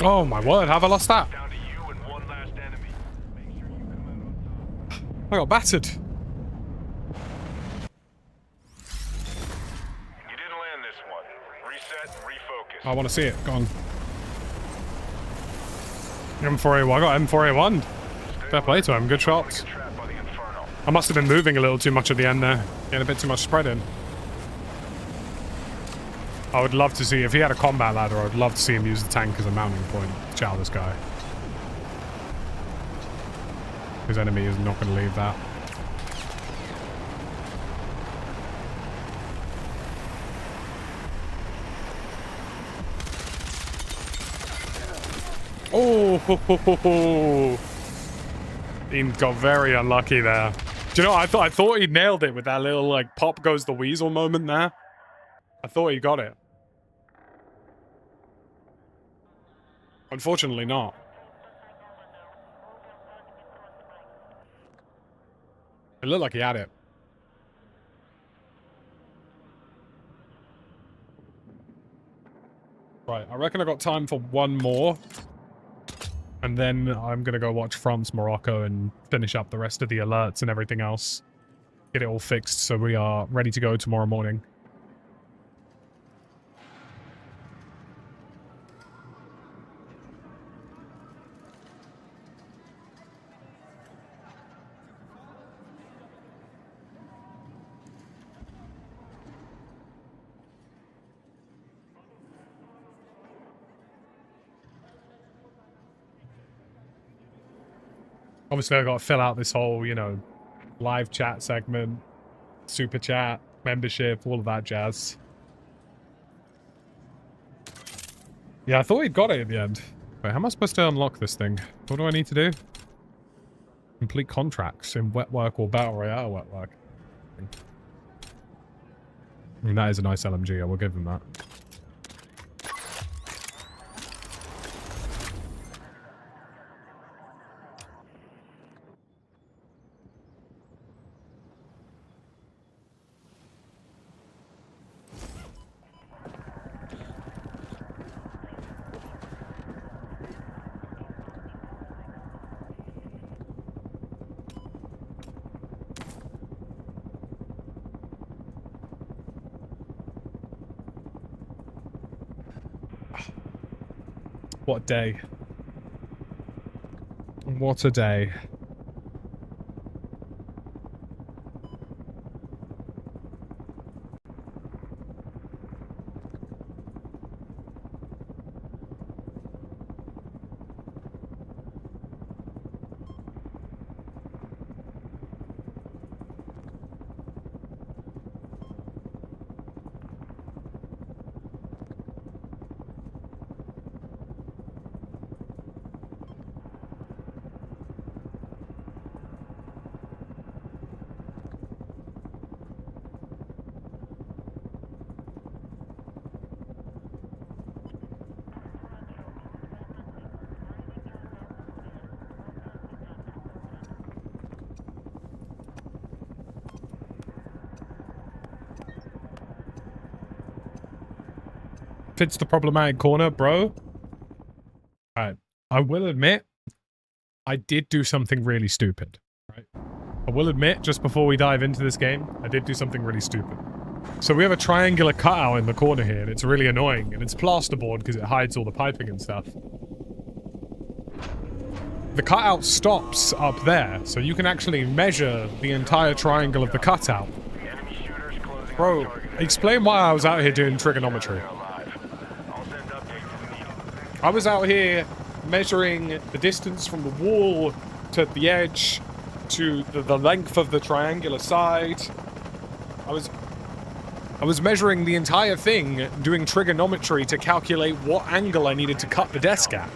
Oh my word, have I lost that? Down to you and one last enemy. Make sure you come out on top. I got battered. You didn't land this one. Reset and refocus. I want to see it. Go on. M4A1. I got M4A1. Fair play to him. Good shots. Get trapped by the Inferno. I must have been moving a little too much at the end there. Getting a bit too much spread in. I would love to see, if he had a combat ladder, I would love to see him use the tank as a mounting point to chow this guy. His enemy is not going to leave that. Oh, ho, ho, ho, ho. He got very unlucky there. Do you know, I thought he nailed it with that little, like, pop goes the weasel moment there. I thought he got it. Unfortunately not. It looked like he had it. Right, I reckon I got time for one more. And then I'm gonna go watch France, Morocco and finish up the rest of the alerts and everything else. Get it all fixed so we are ready to go tomorrow morning. Obviously, I got to fill out this whole, you know, live chat segment, super chat, membership, all of that jazz. Yeah, I thought we'd got it at the end. Wait, how am I supposed to unlock this thing? What do I need to do? Complete contracts in wet work or battle royale wet work. I mean, that is a nice LMG, I will give them that. What a day. What a day. It's the problematic corner, bro. Alright. I will admit, I did do something really stupid. Right? I will admit, just before we dive into this game, I did do something really stupid. So we have a triangular cutout in the corner here, and it's really annoying, and it's plasterboard because it hides all the piping and stuff. The cutout stops up there, so you can actually measure the entire triangle of the cutout. Bro, explain why I was out here doing trigonometry. I was out here measuring the distance from the wall to the edge to the length of the triangular side. I was measuring the entire thing, doing trigonometry to calculate what angle I needed to cut the desk at.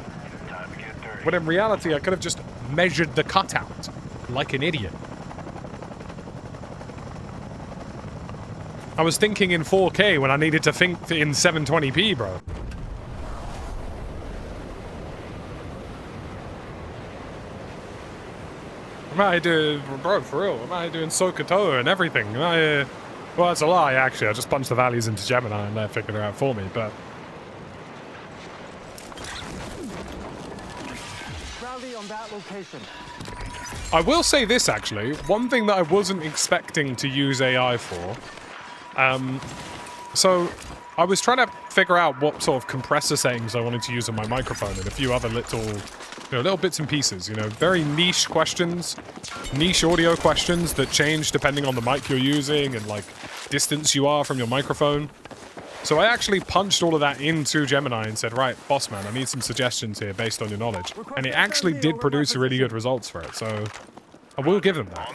When in reality, I could have just measured the cutout like an idiot. I was thinking in 4K when I needed to think in 720p, bro. I'm out here doing, bro, for real, I'm out here doing SOHCAHTOA and everything. Well, that's a lie, actually. I just punched the values into Gemini and they figured it out for me, but... Rally on that location. I will say this, actually. One thing that I wasn't expecting to use AI for. So, I was trying to figure out what sort of compressor settings I wanted to use on my microphone and a few other little bits and pieces, very niche questions, niche audio questions that change depending on the mic you're using and, like, distance you are from your microphone. So I actually punched all of that into Gemini and said, right, boss man, I need some suggestions here based on your knowledge. And it actually did produce really good results for it, so I will give them that.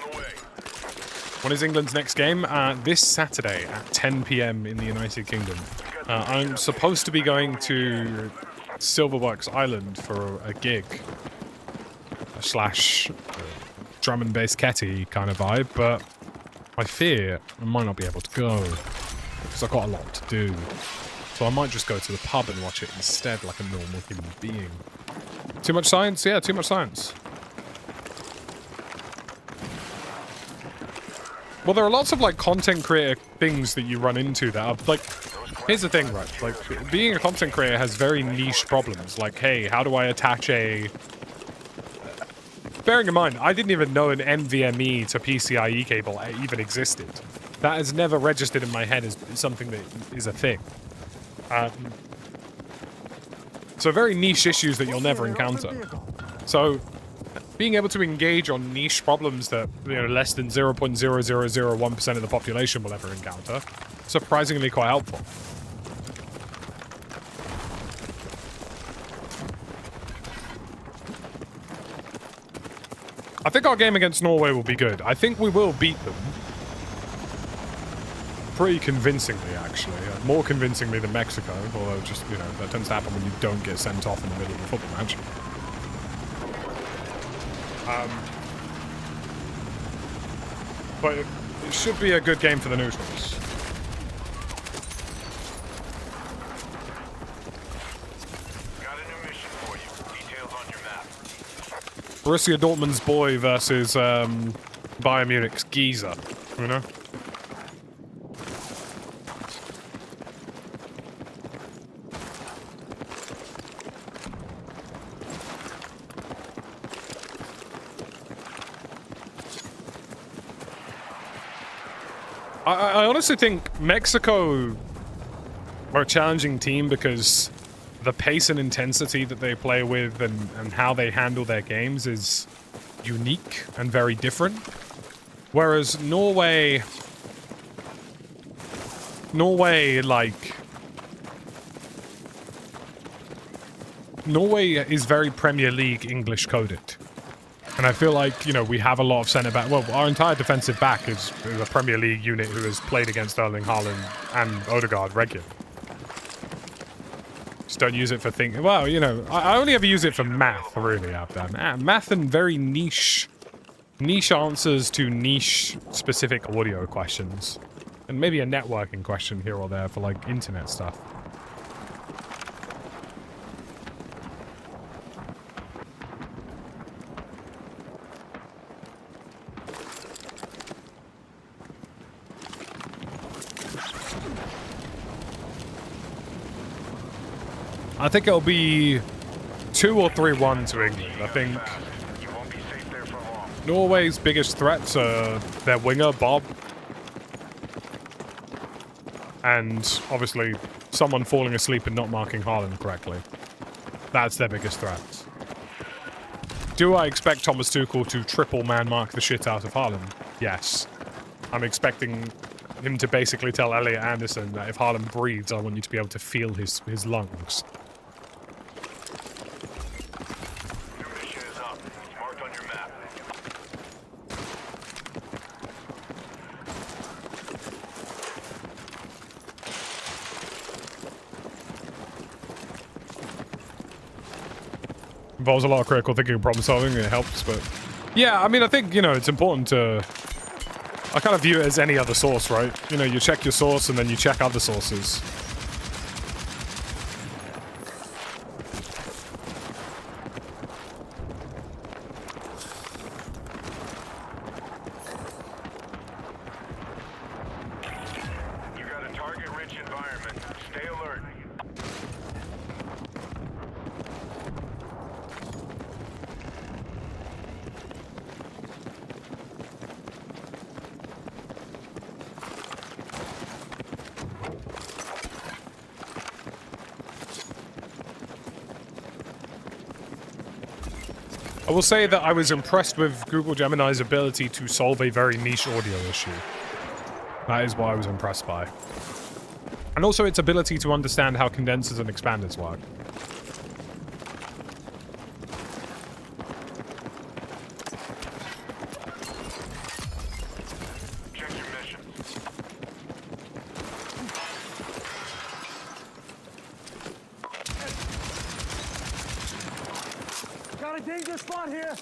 When is England's next game? This Saturday at 10 PM in the United Kingdom. I'm supposed to be going to Silverworks Island for a gig. / drum and bass ketty kind of vibe, but I fear I might not be able to go because I've got a lot to do. So I might just go to the pub and watch it instead like a normal human being. Too much science? Yeah, too much science. Well, there are lots of, like, content creator things that you run into that are, like... Here's the thing, right? Like, being a content creator has very niche problems. Like, hey, how do I attach a... Bearing in mind, I didn't even know an NVMe to PCIe cable even existed. That has never registered in my head as something that is a thing. So very niche issues that you'll never encounter. So... being able to engage on niche problems that, less than 0.0001% of the population will ever encounter, surprisingly quite helpful. I think our game against Norway will be good. I think we will beat them. pretty convincingly, actually. More convincingly than Mexico, although just, you know, that tends to happen when you don't get sent off in the middle of a football match. But it should be a good game for the neutrals. Got a new mission for you. Details on your map. Borussia Dortmund's boy versus Bayern Munich's geezer, you know? I honestly think Mexico are a challenging team because the pace and intensity that they play with and how they handle their games is unique and very different. Whereas Norway, like... Norway is very Premier League English coded. And I feel like, you know, we have a lot of centre back. Well, our entire defensive back is a Premier League unit who has played against Erling Haaland and Odegaard regularly. Just don't use it for thinking. Well, you know, I only ever use it for math, really, Abdan. Math and very niche answers to niche specific audio questions. And maybe a networking question here or there for, like, internet stuff. I think it'll be 2 or 3-1 to England. I think You won't be safe there for long. Norway's biggest threats are their winger, Bob. And obviously someone falling asleep and not marking Haaland correctly. That's their biggest threats. Do I expect Thomas Tuchel to triple man mark the shit out of Haaland? Yes. I'm expecting him to basically tell Elliot Anderson that if Haaland breathes, I want you to be able to feel his lungs. New mission is up. It's marked on your map. Involves a lot of critical thinking and problem solving, and it helps, but... Yeah, I mean, I think, you know, it's important to... I kind of view it as any other source, right? You know, you check your source and then you check other sources. You got a target-rich environment. Stay alert. I will say that I was impressed with Google Gemini's ability to solve a very niche audio issue. That is what I was impressed by. And also its ability to understand how condensers and expanders work. Check your mission. Got a dangerous spot here.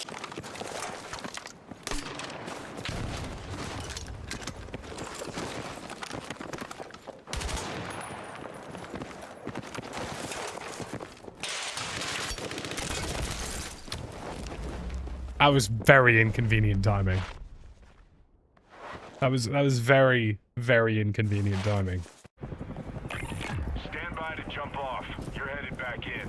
That was very inconvenient timing. That was very, very inconvenient timing. Stand by to jump off. You're headed back in.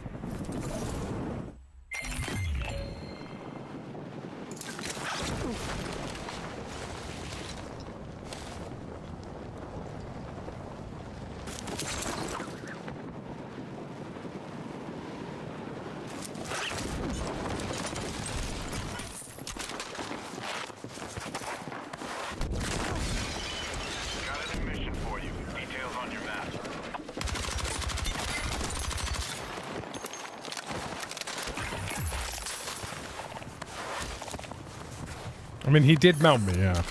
Got a new mission for you. Details on your map. I mean, he did mount me, yeah.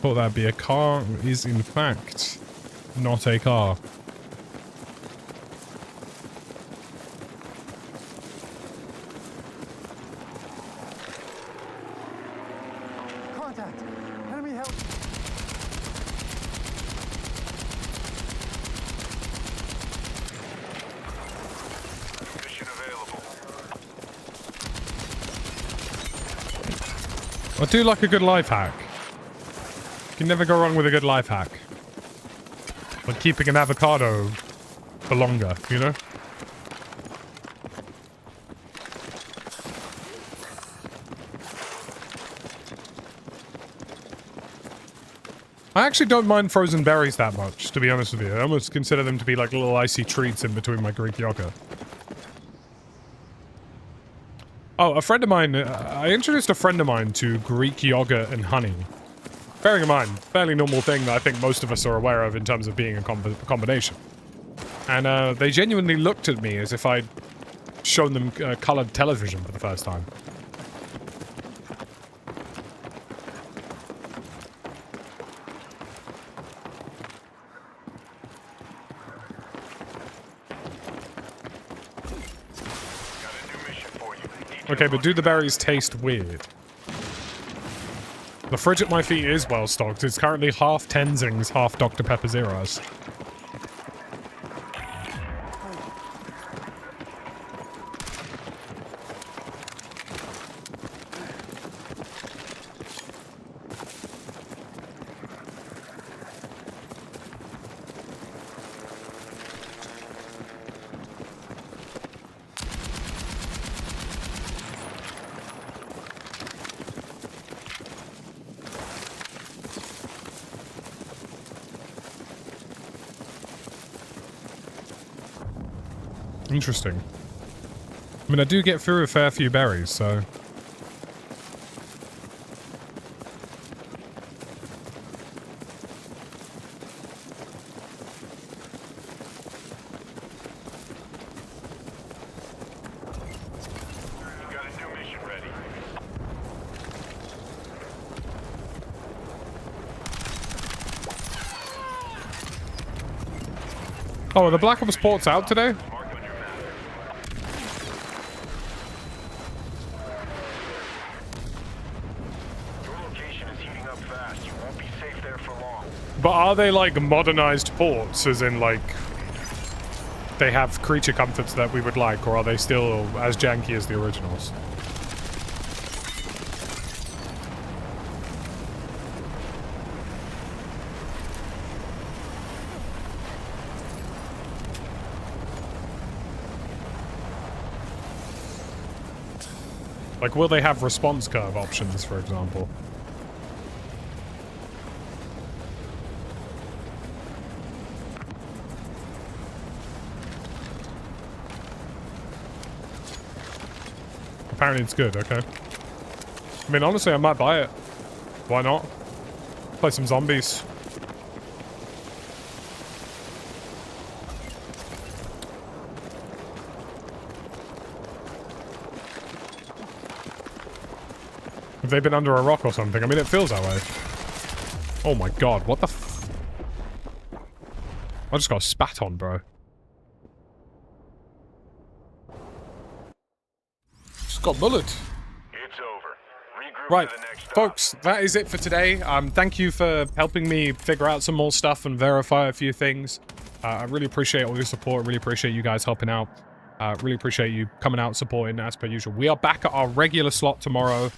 Thought that'd be a car. Is in fact not a car. Contact! Enemy help! Mission available. I do like a good life hack. You can never go wrong with a good life hack. Like keeping an avocado for longer, you know? I actually don't mind frozen berries that much, to be honest with you. I almost consider them to be like little icy treats in between my Greek yogurt. Oh, a friend of mine, I introduced a friend of mine to Greek yogurt and honey. Bearing in mind, fairly normal thing that I think most of us are aware of in terms of being a combination. And they genuinely looked at me as if I'd shown them colored television for the first time. Okay, but do the berries taste weird? The fridge at my feet is well stocked. It's currently half Tenzings, half Dr. Pepper Zeros. Interesting. I mean, I do get through a fair few berries, so... Oh, are the Black Ops ports out today? But are they like modernized ports, as in like they have creature comforts that we would like, or are they still as janky as the originals? Like, will they have response curve options, for example? Apparently it's good, okay. I mean, honestly, I might buy it. Why not? Play some zombies. Have they been under a rock or something? I mean, it feels that way. Oh my god, what the f... I just got spat on, bro. Just got bullet. It's over. Regroup Right, for the next stop. folks, that is it for today. Thank you for helping me figure out some more stuff and verify a few things. I really appreciate all your support. Really appreciate you guys helping out. Really appreciate you coming out supporting as per usual. We are back at our regular slot tomorrow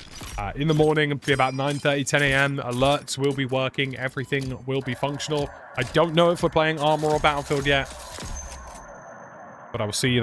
in the morning. It'll be about 9:30, 10 a.m. Alerts will be working. Everything will be functional. I don't know if we're playing Armor or Battlefield yet, but I will see you there.